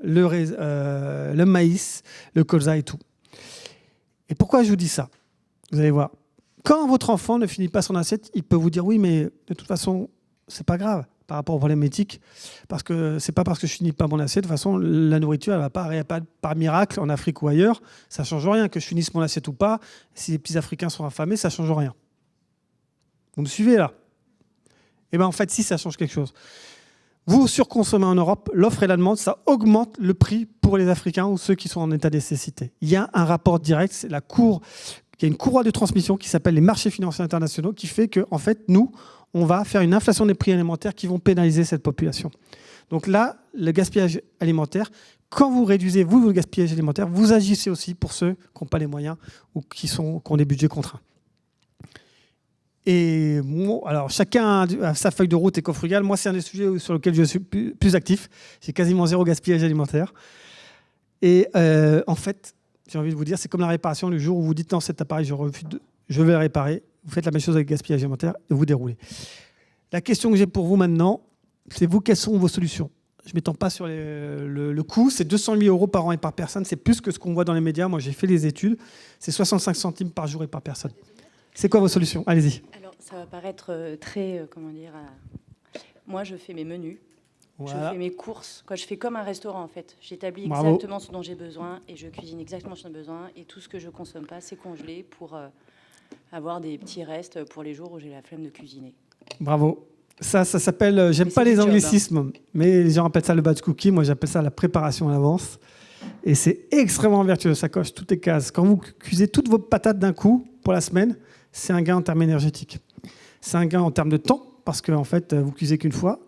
le maïs, le colza et tout. Et pourquoi je vous dis ça ? Vous allez voir. Quand votre enfant ne finit pas son assiette, il peut vous dire oui, mais de toute façon, c'est pas grave par rapport au problème éthique, parce que c'est pas parce que je finis pas mon assiette, de toute façon, la nourriture, elle va pas réapparaître par miracle en Afrique ou ailleurs, ça change rien, que je finisse mon assiette ou pas, si les petits Africains sont affamés, ça change rien. Vous me suivez là ? Eh bien en fait, si, ça change quelque chose. Vous surconsommez en Europe, l'offre et la demande, ça augmente le prix pour les Africains ou ceux qui sont en état de nécessité. Il y a un rapport direct, c'est il y a une courroie de transmission qui s'appelle les marchés financiers internationaux qui fait que, en fait, nous, on va faire une inflation des prix alimentaires qui vont pénaliser cette population. Donc là, le gaspillage alimentaire, quand vous réduisez, vous, le gaspillage alimentaire, vous agissez aussi pour ceux qui n'ont pas les moyens ou qui ont des budgets contraints. Et alors, chacun a sa feuille de route éco-frugale. Moi, c'est un des sujets sur lesquels je suis plus actif. J'ai quasiment 0 gaspillage alimentaire. Et en fait, j'ai envie de vous dire, c'est comme la réparation. Le jour où vous dites non, cet appareil, je vais le réparer. Vous faites la même chose avec le gaspillage alimentaire et vous déroulez. La question que j'ai pour vous maintenant, c'est vous, quelles sont vos solutions? Je ne m'étends pas sur le coût. C'est 208 € par an et par personne. C'est plus que ce qu'on voit dans les médias. Moi, j'ai fait les études. C'est 65 centimes par jour et par personne. C'est quoi vos solutions? Allez-y. Alors, ça va paraître très, moi, je fais mes menus. Voilà. Je fais mes courses. Quoi, je fais comme un restaurant, en fait. J'établis exactement ce dont j'ai besoin et je cuisine exactement ce dont j'ai besoin. Et tout ce que je ne consomme pas, c'est congelé pour avoir des petits restes pour les jours où j'ai la flemme de cuisiner. Bravo. Ça s'appelle, j'aime pas les anglicismes, mais les gens appellent ça le batch cookie. Moi, j'appelle ça la préparation à l'avance. Et c'est extrêmement vertueux. Ça coche toutes les cases. Quand vous cuisez toutes vos patates d'un coup pour la semaine, c'est un gain en termes énergétiques. C'est un gain en termes de temps, parce que en fait, vous cuisez qu'une fois.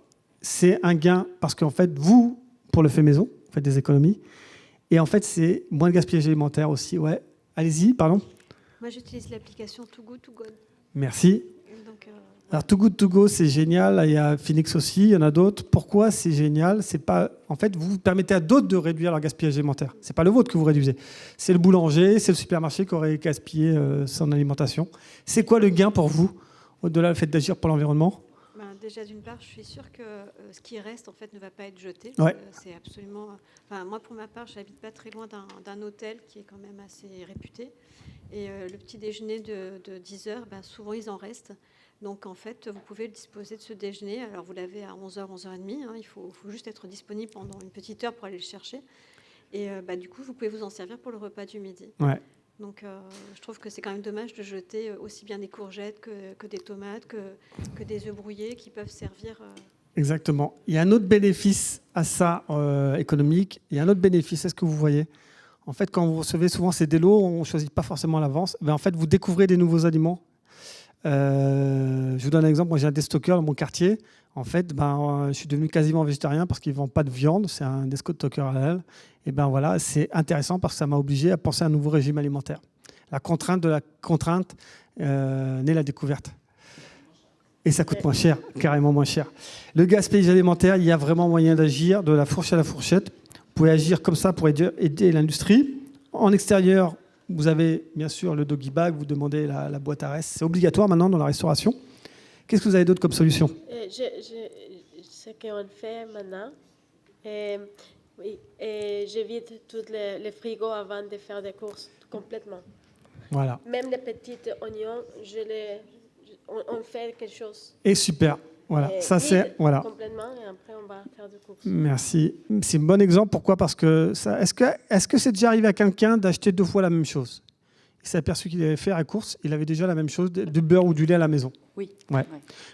C'est un gain parce qu'en fait, vous, pour le fait maison, vous faites des économies. Et en fait, c'est moins de gaspillage alimentaire aussi. Ouais. Allez-y, pardon. Moi, j'utilise l'application Too Good To Go. Merci. Alors, Too Good To Go, c'est génial. Il y a Phoenix aussi, il y en a d'autres. Pourquoi c'est génial? C'est pas, en fait, vous permettez à d'autres de réduire leur gaspillage alimentaire. C'est pas le vôtre que vous réduisez. C'est le boulanger, c'est le supermarché qui aurait gaspillé son alimentation. C'est quoi le gain pour vous, au-delà du fait d'agir pour l'environnement? Déjà, d'une part, je suis sûre que ce qui reste, en fait, ne va pas être jeté. Ouais. C'est absolument... moi, pour ma part, je n'habite pas très loin d'un hôtel qui est quand même assez réputé. Et le petit déjeuner de 10 heures, souvent, ils en restent. Donc, en fait, vous pouvez disposer de ce déjeuner. Alors, vous l'avez à 11h, 11h30. Il faut juste être disponible pendant une petite heure pour aller le chercher. Et du coup, vous pouvez vous en servir pour le repas du midi. Ouais. Donc, je trouve que c'est quand même dommage de jeter aussi bien des courgettes que des tomates, que des œufs brouillés qui peuvent servir. Exactement. Il y a un autre bénéfice à ça économique. Il y a un autre bénéfice, est-ce que vous voyez? En fait, quand vous recevez souvent ces délos, on ne choisit pas forcément à l'avance. En fait, vous découvrez des nouveaux aliments. Je vous donne un exemple. Moi, j'ai un déstockeur dans mon quartier. En fait, je suis devenu quasiment végétarien parce qu'ils ne vendent pas de viande. C'est un déstockeur halal. Et voilà, c'est intéressant parce que ça m'a obligé à penser à un nouveau régime alimentaire. La contrainte de la contrainte naît la découverte. Et ça coûte moins cher, carrément moins cher. Le gaspillage alimentaire, il y a vraiment moyen d'agir de la fourche à la fourchette. Vous pouvez agir comme ça pour aider l'industrie. En extérieur, vous avez bien sûr le doggy bag, vous demandez la boîte à restes. C'est obligatoire maintenant dans la restauration. Qu'est-ce que vous avez d'autre comme solution? Ce qu'on fait maintenant, oui, et j'évite tous les frigos avant de faire des courses complètement. Voilà. Même les petits oignons, on fait quelque chose. Et super. Voilà, ça c'est voilà. Complètement, et après on va faire des courses. Merci. C'est un bon exemple. Pourquoi? Parce que ça. Est-ce que c'est déjà arrivé à quelqu'un d'acheter 2 fois la même chose? Il s'est aperçu qu'il avait fait à la course, il avait déjà la même chose, du beurre ou du lait à la maison. Oui. Ouais.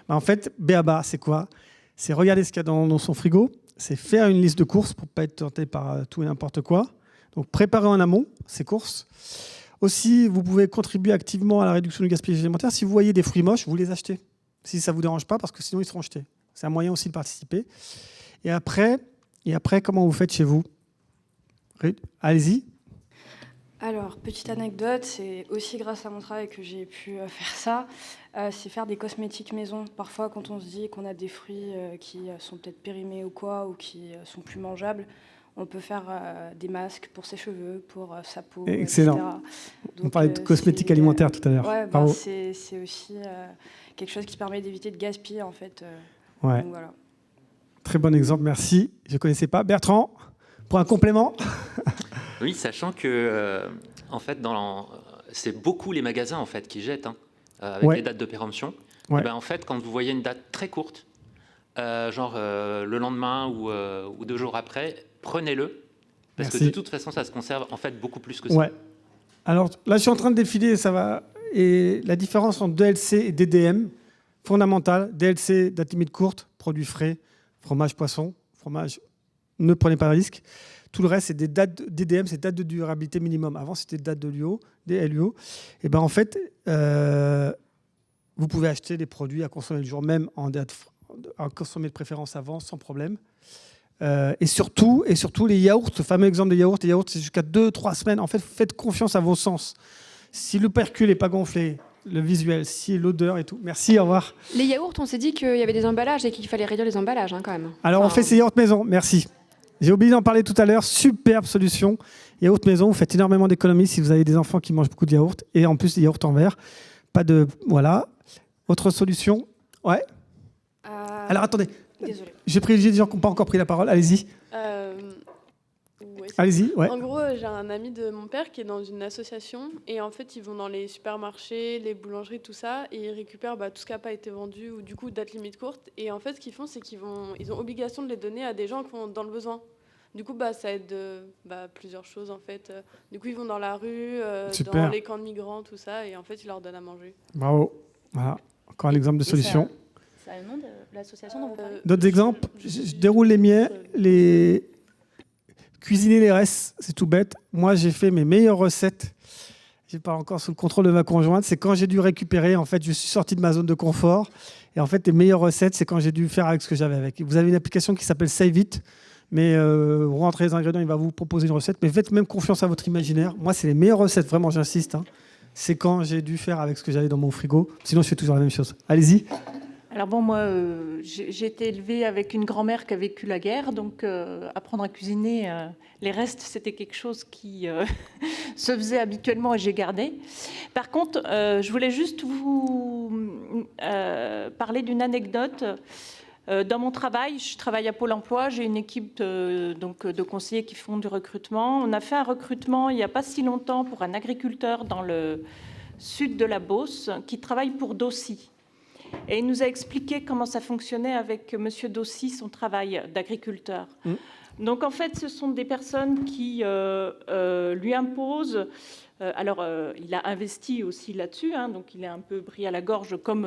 En fait, B.A.B.A, c'est quoi? C'est regarder ce qu'il y a dans son frigo. C'est faire une liste de courses pour ne pas être tenté par tout et n'importe quoi. Donc, préparer en amont ces courses. Aussi, vous pouvez contribuer activement à la réduction du gaspillage alimentaire. Si vous voyez des fruits moches, vous les achetez. Si ça ne vous dérange pas, parce que sinon, ils seront jetés. C'est un moyen aussi de participer. Et après comment vous faites chez vous? Allez-y. Alors, petite anecdote, c'est aussi grâce à mon travail que j'ai pu faire ça. C'est faire des cosmétiques maison. Parfois, quand on se dit qu'on a des fruits qui sont peut-être périmés ou quoi, ou qui sont plus mangeables, on peut faire des masques pour ses cheveux, pour sa peau, excellent. etc. Donc, on parlait de cosmétiques alimentaires tout à l'heure. Ouais, c'est aussi quelque chose qui permet d'éviter de gaspiller, en fait. Ouais. Donc, voilà. Très bon exemple, merci. Je ne connaissais pas. Bertrand, pour un complément? Oui, sachant que en fait, c'est beaucoup les magasins en fait qui jettent avec les dates de péremption. Ouais. En fait, quand vous voyez une date très courte, genre le lendemain ou 2 jours après, prenez-le parce que de toute façon, ça se conserve en fait beaucoup plus que ça. Ouais. Alors là, je suis en train de défiler, ça va. Et la différence entre DLC et DDM, fondamentale. DLC, date limite courte, produits frais, fromage, poisson, fromage. Ne prenez pas de risque. Tout le reste, c'est des dates DDM, c'est date de durabilité minimum. Avant, c'était date de LUO, des LUO. Et en fait, vous pouvez acheter des produits à consommer le jour même, à consommer de préférence avant, sans problème. Et surtout, les yaourts, ce fameux exemple des yaourts, c'est jusqu'à 2-3 semaines. En fait, faites confiance à vos sens. Si l'opercule n'est pas gonflé, le visuel, si l'odeur et tout. Merci, au revoir. Les yaourts, on s'est dit qu'il y avait des emballages et qu'il fallait réduire les emballages quand même. Alors, on fait ces yaourts maison, merci. J'ai oublié d'en parler tout à l'heure, superbe solution. Yaourt maison, vous faites énormément d'économies si vous avez des enfants qui mangent beaucoup de yaourt. Et en plus, des yaourts en verre. Pas de... Voilà. Autre solution? Ouais. Alors, attendez. Désolée. J'ai privilégié des gens qui n'ont pas encore pris la parole. Allez-y. Ouais, allez-y, ouais. En gros, j'ai un ami de mon père qui est dans une association et en fait, ils vont dans les supermarchés, les boulangeries, tout ça, et ils récupèrent tout ce qui n'a pas été vendu ou du coup date limite courte. Et en fait, ce qu'ils font, c'est qu'ils ont obligation de les donner à des gens qui sont dans le besoin. Du coup, ça aide plusieurs choses en fait. Du coup, ils vont dans la rue, dans les camps de migrants, tout ça, et en fait, ils leur donnent à manger. Bravo. Voilà. Encore un exemple de solution. Ça a le nom de l'association dont vous parlez? D'autres exemples? Je déroule les miens. Cuisiner les restes, c'est tout bête. Moi, j'ai fait mes meilleures recettes. Je parle encore sous le contrôle de ma conjointe. C'est quand j'ai dû récupérer. En fait, je suis sorti de ma zone de confort. Et en fait, les meilleures recettes, c'est quand j'ai dû faire avec ce que j'avais avec. Vous avez une application qui s'appelle Save It. Mais vous rentrez les ingrédients, il va vous proposer une recette. Mais faites même confiance à votre imaginaire. Moi, c'est les meilleures recettes, vraiment, j'insiste. C'est quand j'ai dû faire avec ce que j'avais dans mon frigo. Sinon, je fais toujours la même chose. Allez-y. Alors bon, moi, j'ai été élevée avec une grand-mère qui a vécu la guerre, donc apprendre à cuisiner, les restes, c'était quelque chose qui se faisait habituellement et j'ai gardé. Par contre, je voulais juste vous parler d'une anecdote. Dans mon travail, je travaille à Pôle emploi, j'ai une équipe de conseillers qui font du recrutement. On a fait un recrutement il n'y a pas si longtemps pour un agriculteur dans le sud de la Beauce qui travaille pour Dossi. Et il nous a expliqué comment ça fonctionnait avec M. Dossi, son travail d'agriculteur. Donc en fait, ce sont des personnes qui lui imposent... il a investi aussi là-dessus, donc il est un peu pris à la gorge comme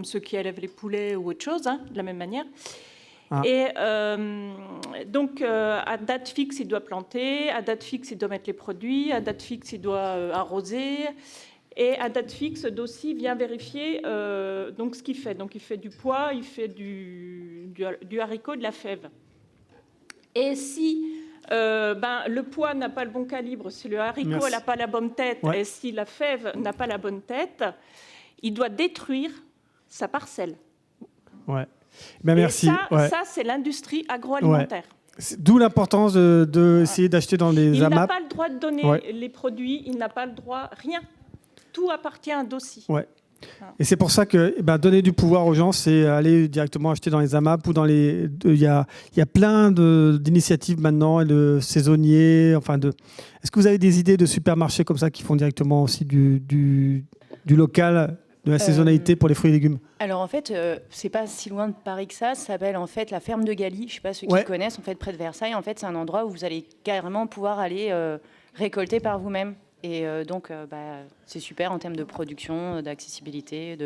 ceux qui élèvent les poulets ou autre chose, de la même manière. Et donc, à date fixe, il doit planter, à date fixe, il doit mettre les produits, à date fixe, il doit arroser... Et à date fixe, Dossi vient vérifier donc ce qu'il fait. Donc il fait du pois, il fait du haricot, de la fève. Et si le pois n'a pas le bon calibre, si le haricot n'a pas la bonne tête, et si la fève n'a pas la bonne tête, il doit détruire sa parcelle. Ouais. Merci. Ça, c'est l'industrie agroalimentaire. D'où l'importance d'essayer d'acheter dans les AMAP. Il n'a pas le droit de donner les produits, il n'a pas le droit, rien. Tout appartient à Dossi. Ouais. Et c'est pour ça que donner du pouvoir aux gens, c'est aller directement acheter dans les AMAP ou dans les. Il y a plein d'initiatives maintenant, de saisonniers. Est-ce que vous avez des idées de supermarchés comme ça qui font directement aussi du local, de la saisonnalité pour les fruits et légumes? Alors en fait, c'est pas si loin de Paris que ça. Ça s'appelle en fait la ferme de Galie. Je sais pas ceux qui connaissent. En fait, près de Versailles. En fait, c'est un endroit où vous allez carrément pouvoir aller récolter par vous-même. Et donc, c'est super en termes de production, d'accessibilité.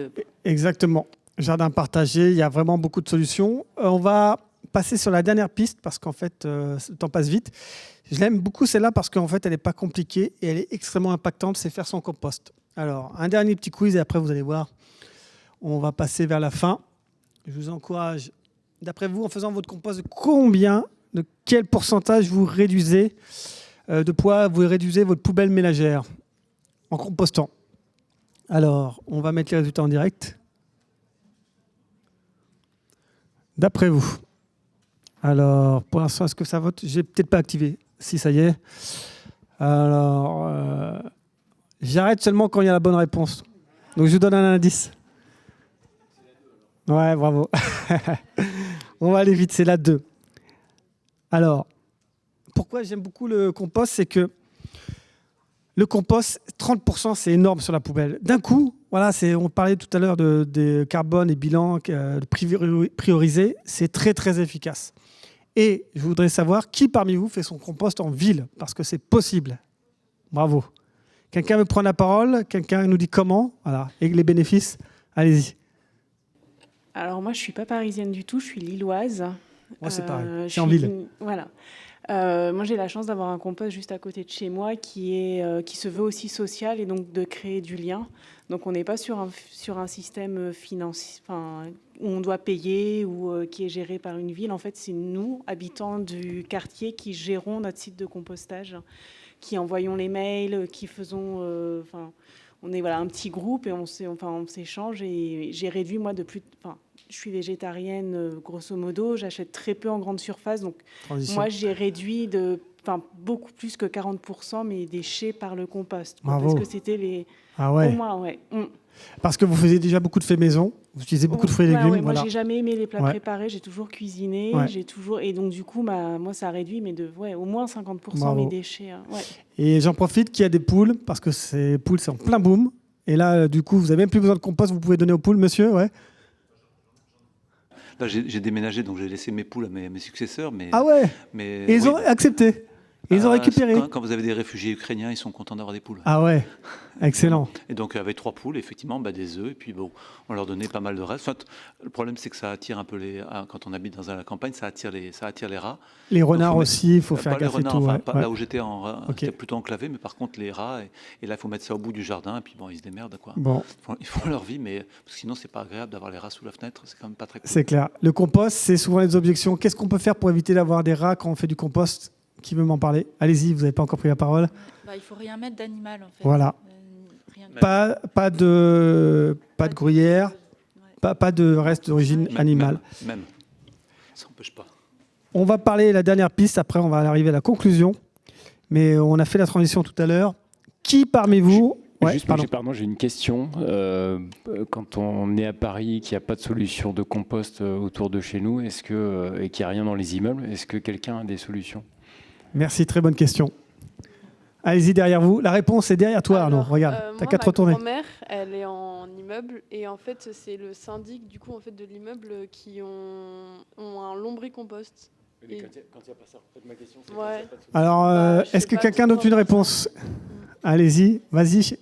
Exactement. Jardin partagé, il y a vraiment beaucoup de solutions. On va passer sur la dernière piste parce qu'en fait, le temps passe vite. Je l'aime beaucoup celle-là parce qu'en fait, elle n'est pas compliquée et elle est extrêmement impactante, c'est faire son compost. Alors, un dernier petit quiz et après, vous allez voir, on va passer vers la fin. Je vous encourage, d'après vous, en faisant votre compost, de quel pourcentage vous réduisez de poids, vous réduisez votre poubelle ménagère en compostant. Alors, on va mettre les résultats en direct. D'après vous. Alors, pour l'instant, est-ce que ça vote? J'ai peut-être pas activé. Si, ça y est. Alors, j'arrête seulement quand il y a la bonne réponse. Donc, je vous donne un indice. Ouais, bravo. On va aller vite, c'est la 2. Alors, pourquoi j'aime beaucoup le compost, c'est que le compost, 30%, c'est énorme sur la poubelle. D'un coup, on parlait tout à l'heure de carbone et bilan priorisé, c'est très très efficace. Et je voudrais savoir qui parmi vous fait son compost en ville, parce que c'est possible. Bravo. Quelqu'un veut prendre la parole? Quelqu'un nous dit comment? Voilà. Et les bénéfices? Allez-y. Alors moi, je ne suis pas parisienne du tout, je suis lilloise. Moi, c'est pareil, c'est en ville. Voilà. Moi, j'ai la chance d'avoir un compost juste à côté de chez moi qui se veut aussi social et donc de créer du lien. Donc, on n'est pas sur un système financier où on doit payer ou qui est géré par une ville. En fait, c'est nous, habitants du quartier, qui gérons notre site de compostage, qui envoyons les mails, qui faisons... on est voilà, un petit groupe et on s'échange. Et j'ai réduit, moi, je suis végétarienne, grosso modo. J'achète très peu en grande surface. Donc, moi, j'ai réduit beaucoup plus que 40% mes déchets par le compost. Parce que c'était les... Ah ouais. Au moins, ouais. Parce que vous faisiez déjà beaucoup de faits maison, vous utilisez beaucoup de fruits et légumes. Ouais, moi, j'ai jamais aimé les plats préparés, j'ai toujours cuisiné, et donc du coup, moi, ça a réduit, mais au moins 50% mes déchets. Et j'en profite qu'il y a des poules, parce que ces poules, c'est en plein boom. Et là, du coup, vous n'avez même plus besoin de compost, vous pouvez donner aux poules, monsieur, ouais. Là, j'ai déménagé, donc j'ai laissé mes poules à mes successeurs. Ah ouais. Et ils ont accepté. Ils ont récupéré. Quand vous avez des réfugiés ukrainiens, ils sont contents d'avoir des poules. Ah ouais, excellent. Et donc avec 3 poules, effectivement, des œufs, et puis on leur donnait pas mal de restes. Le problème, c'est que ça attire un peu quand on habite dans la campagne, ça attire les rats. Les renards aussi, il faut faire gaffe et tout. Là où j'étais, c'était plutôt enclavé, mais par contre les rats, et là il faut mettre ça au bout du jardin, et puis ils se démerdent, quoi. Bon. Ils font leur vie, mais parce que sinon c'est pas agréable d'avoir les rats sous la fenêtre, c'est quand même pas très cool. C'est clair. Le compost, c'est souvent les objections. Qu'est-ce qu'on peut faire pour éviter d'avoir des rats quand on fait du compost ? Qui veut m'en parler? Allez-y, vous n'avez pas encore pris la parole. Il ne faut rien mettre d'animal, en fait. Voilà. Pas de gruyère, pas de reste d'origine animale. Même. Ça n'empêche pas. On va parler la dernière piste, après on va arriver à la conclusion. Mais on a fait la transition tout à l'heure. Qui parmi vous... J'ai une question. Quand on est à Paris, qu'il n'y a pas de solution de compost autour de chez nous, et qu'il n'y a rien dans les immeubles, est-ce que quelqu'un a des solutions? Merci, très bonne question. Allez-y, derrière vous. La réponse est derrière toi, Arnaud. Regarde, t'as qu'à te retourner. Ma grand-mère, elle est en immeuble et en fait, c'est le syndic de l'immeuble qui ont un lombricompost. Quand il n'y a pas ça, en fait, ma question, c'est ouais. Alors, est-ce que quelqu'un d'autre a une réponse? Allez-y, vas-y.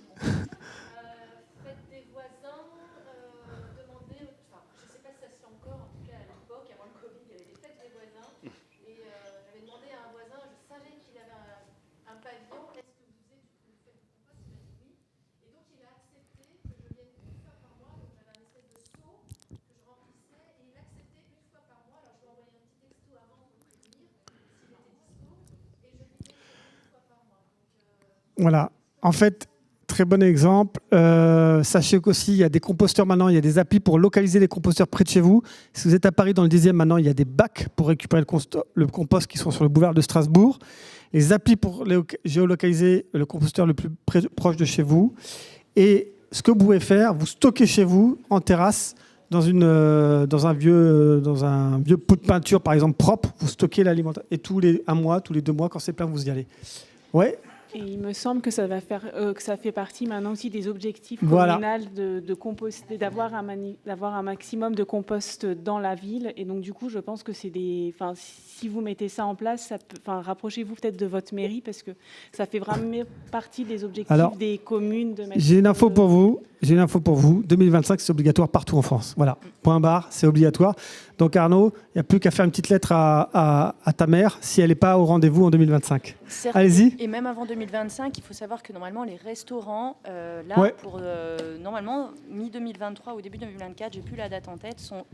Voilà. En fait, très bon exemple. Sachez qu'aussi, il y a des composteurs maintenant, il y a des applis pour localiser les composteurs près de chez vous. Si vous êtes à Paris dans le 10e, maintenant, il y a des bacs pour récupérer le compost qui sont sur le boulevard de Strasbourg. Les applis pour géolocaliser le composteur le plus proche de chez vous. Et ce que vous pouvez faire, vous stockez chez vous, en terrasse, dans un vieux pot de peinture, par exemple, propre. Vous stockez l'alimentation. Et tous les 1 mois, tous les 2 mois, quand c'est plein, vous y allez. Ouais. Et il me semble que ça fait partie maintenant aussi des objectifs communaux de composter, d'avoir un maximum de compost dans la ville. Et donc du coup, je pense que si vous mettez ça en place, rapprochez-vous peut-être de votre mairie parce que ça fait vraiment partie des objectifs des communes. J'ai une info pour vous. 2025, c'est obligatoire partout en France. Voilà. Point barre, c'est obligatoire. Donc Arnaud, il n'y a plus qu'à faire une petite lettre à ta mère si elle n'est pas au rendez-vous en 2025. Allez-y. Et même avant 2025, il faut savoir que normalement les restaurants, pour normalement mi-2023 ou début 2024, j'ai plus la date en tête, sont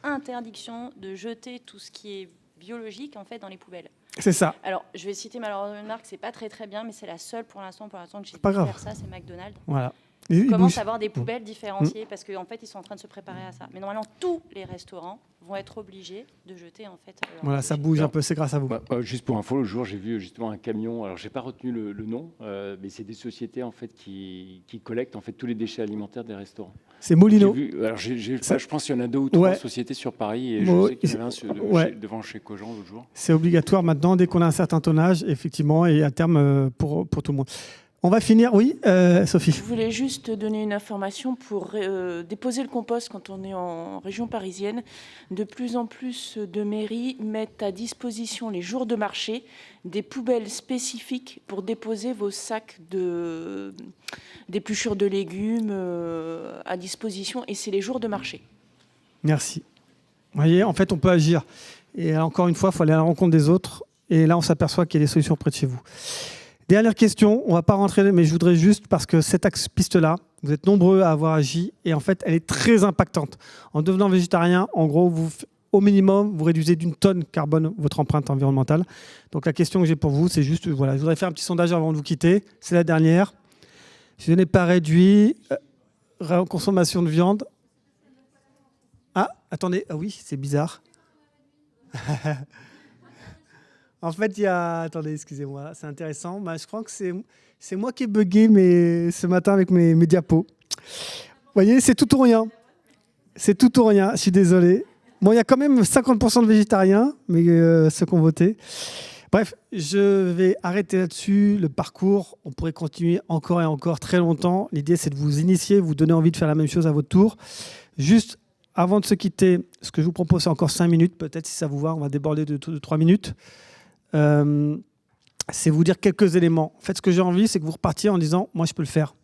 interdiction de jeter tout ce qui est biologique en fait dans les poubelles. C'est ça. Alors je vais citer malheureusement une marque, c'est pas très bien, mais c'est la seule pour l'instant que j'ai pu faire ça, c'est McDonald's. Voilà. Ils commencent à avoir des poubelles différenciées parce qu'en fait, ils sont en train de se préparer à ça. Mais normalement, tous les restaurants vont être obligés de jeter en fait. Voilà, ça bouge un peu, c'est grâce à vous. Juste pour info, le jour, j'ai vu justement un camion. Alors, j'ai pas retenu le nom, mais c'est des sociétés en fait qui collectent en fait tous les déchets alimentaires des restaurants. C'est Molino. Je pense qu'il y en a 2 ou 3 sociétés sur Paris et je sais qu'il y en avait un devant chez Cogent l'autre jour. C'est obligatoire maintenant dès qu'on a un certain tonnage, effectivement, et à terme pour tout le monde. On va finir, oui, Sophie. Je voulais juste donner une information pour déposer le compost quand on est en région parisienne. De plus en plus de mairies mettent à disposition les jours de marché des poubelles spécifiques pour déposer vos sacs d'épluchures de légumes à disposition. Et c'est les jours de marché. Merci. Vous voyez, en fait, on peut agir. Et encore une fois, il faut aller à la rencontre des autres. Et là, on s'aperçoit qu'il y a des solutions près de chez vous. Dernière question, on ne va pas rentrer, mais je voudrais juste, parce que cette piste-là, vous êtes nombreux à avoir agi, et en fait, elle est très impactante. En devenant végétarien, en gros, au minimum, vous réduisez d'1 tonne carbone votre empreinte environnementale. Donc la question que j'ai pour vous, c'est juste, voilà, je voudrais faire un petit sondage avant de vous quitter. C'est la dernière. Je n'ai pas réduit. Consommation de viande. Ah, attendez. Ah oui, c'est bizarre. En fait, il y a... Attendez, excusez-moi, c'est intéressant. Je crois que c'est moi qui ai bugué ce matin avec mes diapos. Vous voyez, c'est tout ou rien. C'est tout ou rien, je suis désolé. Bon, il y a quand même 50% de végétariens, mais ceux qui ont voté. Bref, je vais arrêter là-dessus. Le parcours, on pourrait continuer encore et encore très longtemps. L'idée, c'est de vous initier, vous donner envie de faire la même chose à votre tour. Juste avant de se quitter, ce que je vous propose, c'est encore 5 minutes. Peut-être, si ça vous va, on va déborder de 3 minutes. C'est vous dire quelques éléments. En fait, ce que j'ai envie, c'est que vous repartiez en disant « Moi, je peux le faire.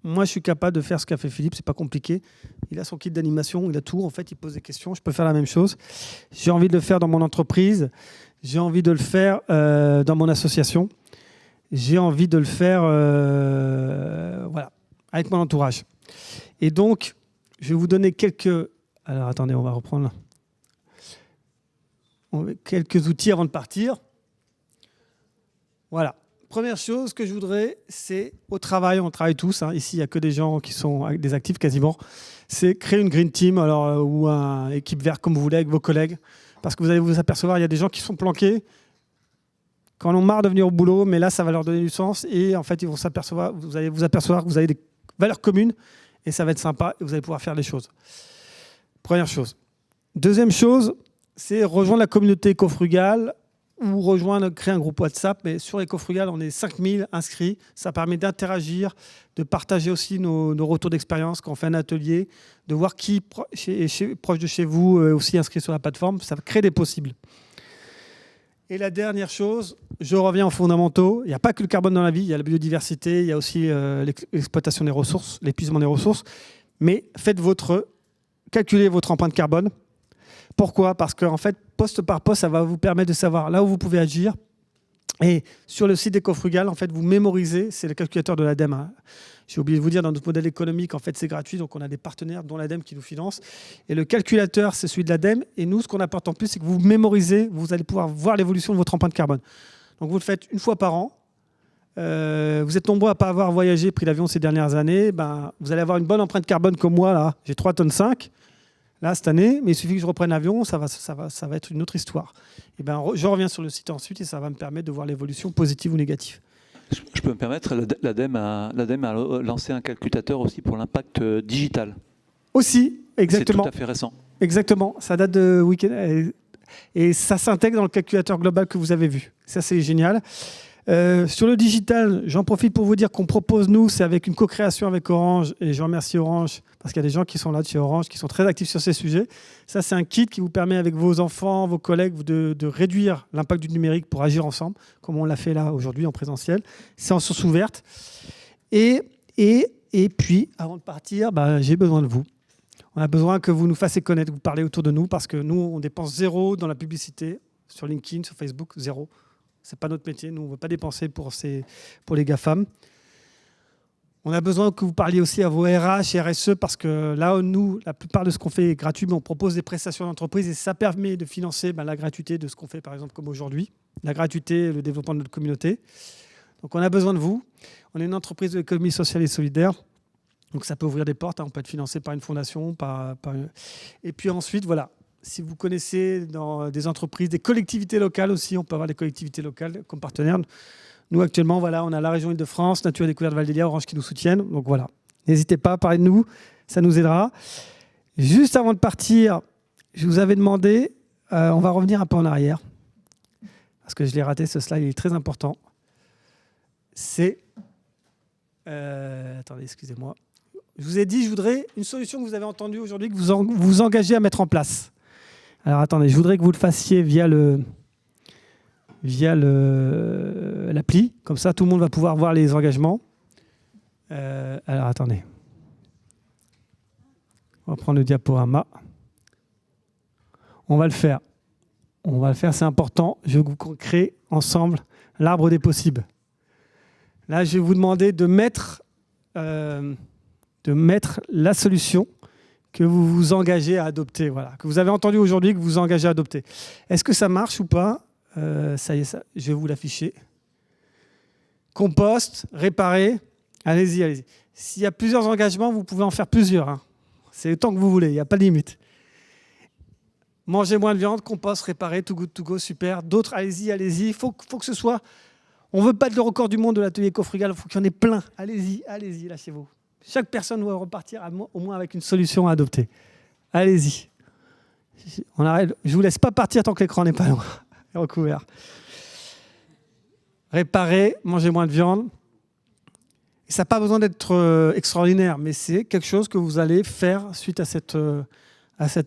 Moi, je suis capable de faire ce qu'a fait Philippe. C'est pas compliqué. Il a son kit d'animation, il a tout. En fait, il pose des questions. Je peux faire la même chose. J'ai envie de le faire dans mon entreprise. J'ai envie de le faire dans mon association. J'ai envie de le faire voilà, avec mon entourage. Et donc, je vais vous donner quelques... Alors, attendez, on va reprendre quelques outils avant de partir. Voilà. Première chose que je voudrais, c'est au travail, on travaille tous. Ici, il n'y a que des gens qui sont des actifs quasiment. C'est créer une green team ou une équipe verte comme vous voulez avec vos collègues. Parce que vous allez vous apercevoir, il y a des gens qui sont planqués, quand on a marre de venir au boulot, mais là, ça va leur donner du sens. Et en fait, vous allez vous apercevoir que vous avez des valeurs communes et ça va être sympa et vous allez pouvoir faire les choses. Première chose. Deuxième chose, c'est rejoindre la communauté éco-frugale ou créer un groupe WhatsApp. Mais sur Éco-Frugal, on est 5000 inscrits. Ça permet d'interagir, de partager aussi nos retours d'expérience quand on fait un atelier, de voir qui proche de chez vous est aussi inscrit sur la plateforme. Ça crée des possibles. Et la dernière chose, je reviens aux fondamentaux. Il n'y a pas que le carbone dans la vie, il y a la biodiversité, il y a aussi l'exploitation des ressources, l'épuisement des ressources. Mais calculez votre empreinte carbone. Pourquoi ? Parce qu'en fait, poste par poste, ça va vous permettre de savoir là où vous pouvez agir. Et sur le site d'Éco-Frugal, en fait, vous mémorisez, c'est le calculateur de l'ADEME. J'ai oublié de vous dire, dans notre modèle économique, en fait, c'est gratuit, donc on a des partenaires, dont l'ADEME qui nous finance. Et le calculateur, c'est celui de l'ADEME. Et nous, ce qu'on apporte en plus, c'est que vous mémorisez, vous allez pouvoir voir l'évolution de votre empreinte carbone. Donc vous le faites une fois par an. Vous êtes nombreux à ne pas avoir voyagé, pris l'avion ces dernières années. Vous allez avoir une bonne empreinte carbone comme moi, là. J'ai 3,5 tonnes. Là, cette année, mais il suffit que je reprenne l'avion, ça va être une autre histoire. Et je reviens sur le site ensuite et ça va me permettre de voir l'évolution positive ou négative. Je peux me permettre, l'ADEME a lancé un calculateur aussi pour l'impact digital. Aussi, exactement. C'est tout à fait récent. Exactement, ça date de week-end et ça s'intègre dans le calculateur global que vous avez vu. Ça, c'est génial. Sur le digital, j'en profite pour vous dire qu'on propose, nous, c'est avec une co-création avec Orange, et je remercie Orange, parce qu'il y a des gens qui sont là de chez Orange, qui sont très actifs sur ces sujets. Ça, c'est un kit qui vous permet, avec vos enfants, vos collègues, de réduire l'impact du numérique pour agir ensemble, comme on l'a fait là aujourd'hui en présentiel. C'est en source ouverte. Et puis, avant de partir, j'ai besoin de vous. On a besoin que vous nous fassiez connaître, que vous parlez autour de nous, parce que nous, on dépense 0 dans la publicité, sur LinkedIn, sur Facebook, 0. Ce n'est pas notre métier. Nous, on ne veut pas dépenser pour les GAFAM. On a besoin que vous parliez aussi à vos RH et RSE parce que là, nous, la plupart de ce qu'on fait est gratuit, mais on propose des prestations d'entreprise et ça permet de financer la gratuité de ce qu'on fait, par exemple, comme aujourd'hui. La gratuité et le développement de notre communauté. Donc, on a besoin de vous. On est une entreprise de l'économie sociale et solidaire. Donc, ça peut ouvrir des portes. On peut être financé par une fondation. Et puis ensuite, voilà. Si vous connaissez dans des entreprises, des collectivités locales aussi, on peut avoir des collectivités locales comme partenaires. Nous, actuellement, voilà, on a la région Île-de-France, Nature et Découverte Val-d'Élia, Orange qui nous soutiennent. Donc voilà, n'hésitez pas à parler de nous, ça nous aidera. Juste avant de partir, je vous avais demandé, on va revenir un peu en arrière, parce que je l'ai raté, ce slide, il est très important. C'est... attendez, excusez-moi. Je vous ai dit, je voudrais une solution que vous avez entendue aujourd'hui, que vous vous engagez à mettre en place. Alors attendez, je voudrais que vous le fassiez via l'appli. Comme ça, tout le monde va pouvoir voir les engagements. Alors attendez. On va prendre le diaporama. On va le faire. C'est important. Je vais vous créer ensemble l'arbre des possibles. Là, je vais vous demander de mettre la solution que vous vous engagez à adopter, voilà, que vous avez entendu aujourd'hui, que vous vous engagez à adopter. Est-ce que ça marche ou pas ? Ça y est, je vais vous l'afficher. Compost, réparer, Allez-y, allez-y. S'il y a plusieurs engagements, vous pouvez en faire plusieurs. Hein. C'est le temps que vous voulez, il n'y a pas de limite. Mangez moins de viande, compost, réparer, Too Good To Go, super. D'autres, allez-y, allez-y. Il faut que ce soit... On ne veut pas de le record du monde de l'atelier éco-frugal, il faut qu'il y en ait plein. Allez-y, allez-y, lâchez-vous. Chaque personne doit repartir au moins avec une solution à adopter. Allez-y. On arrête. Je ne vous laisse pas partir tant que l'écran n'est pas loin. Recouvert. Réparer, manger moins de viande. Et ça n'a pas besoin d'être extraordinaire, mais c'est quelque chose que vous allez faire suite à cet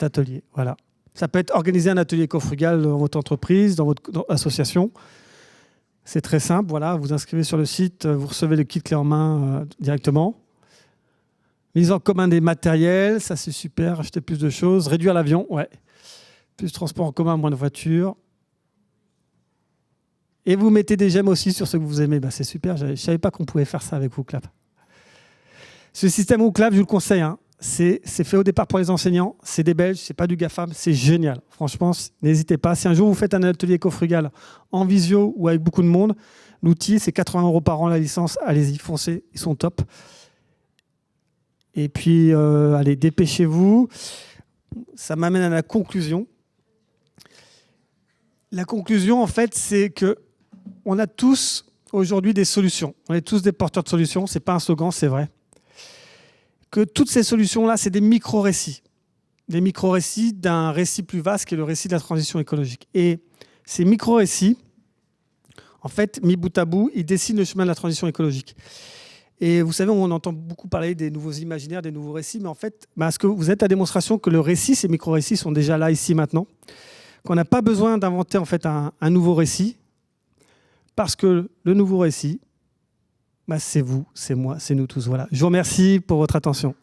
atelier. Voilà. Ça peut être organiser un atelier éco-frugal dans votre entreprise, dans votre association. C'est très simple. Voilà, vous inscrivez sur le site, vous recevez le kit clé en main directement. Mise en commun des matériels, ça c'est super. Acheter plus de choses. Réduire l'avion, ouais. Plus de transport en commun, moins de voitures. Et vous mettez des j'aime aussi sur ce que vous aimez. Bah, c'est super. Je ne savais pas qu'on pouvait faire ça avec WooClap. Ce système WooClap, je vous le conseille. Hein. C'est fait au départ pour les enseignants. C'est des Belges, c'est pas du GAFAM. C'est génial. Franchement, n'hésitez pas. Si un jour vous faites un atelier éco-frugal en visio ou avec beaucoup de monde, l'outil, c'est 80 € par an la licence. Allez-y, foncez. Ils sont top. Et puis, allez, dépêchez-vous. Ça m'amène à la conclusion. La conclusion, en fait, c'est qu'on a tous aujourd'hui des solutions. On est tous des porteurs de solutions. Ce n'est pas un slogan, c'est vrai. Que toutes ces solutions-là, c'est des micro-récits. Des micro-récits d'un récit plus vaste qui est le récit de la transition écologique. Et ces micro-récits, en fait, mis bout à bout, ils dessinent le chemin de la transition écologique. Et vous savez, on entend beaucoup parler des nouveaux imaginaires, des nouveaux récits, mais en fait, est-ce que vous êtes la démonstration que le récit, ces micro-récits sont déjà là, ici, maintenant, qu'on n'a pas besoin d'inventer en fait un nouveau récit, parce que le nouveau récit, c'est vous, c'est moi, c'est nous tous. Voilà. Je vous remercie pour votre attention.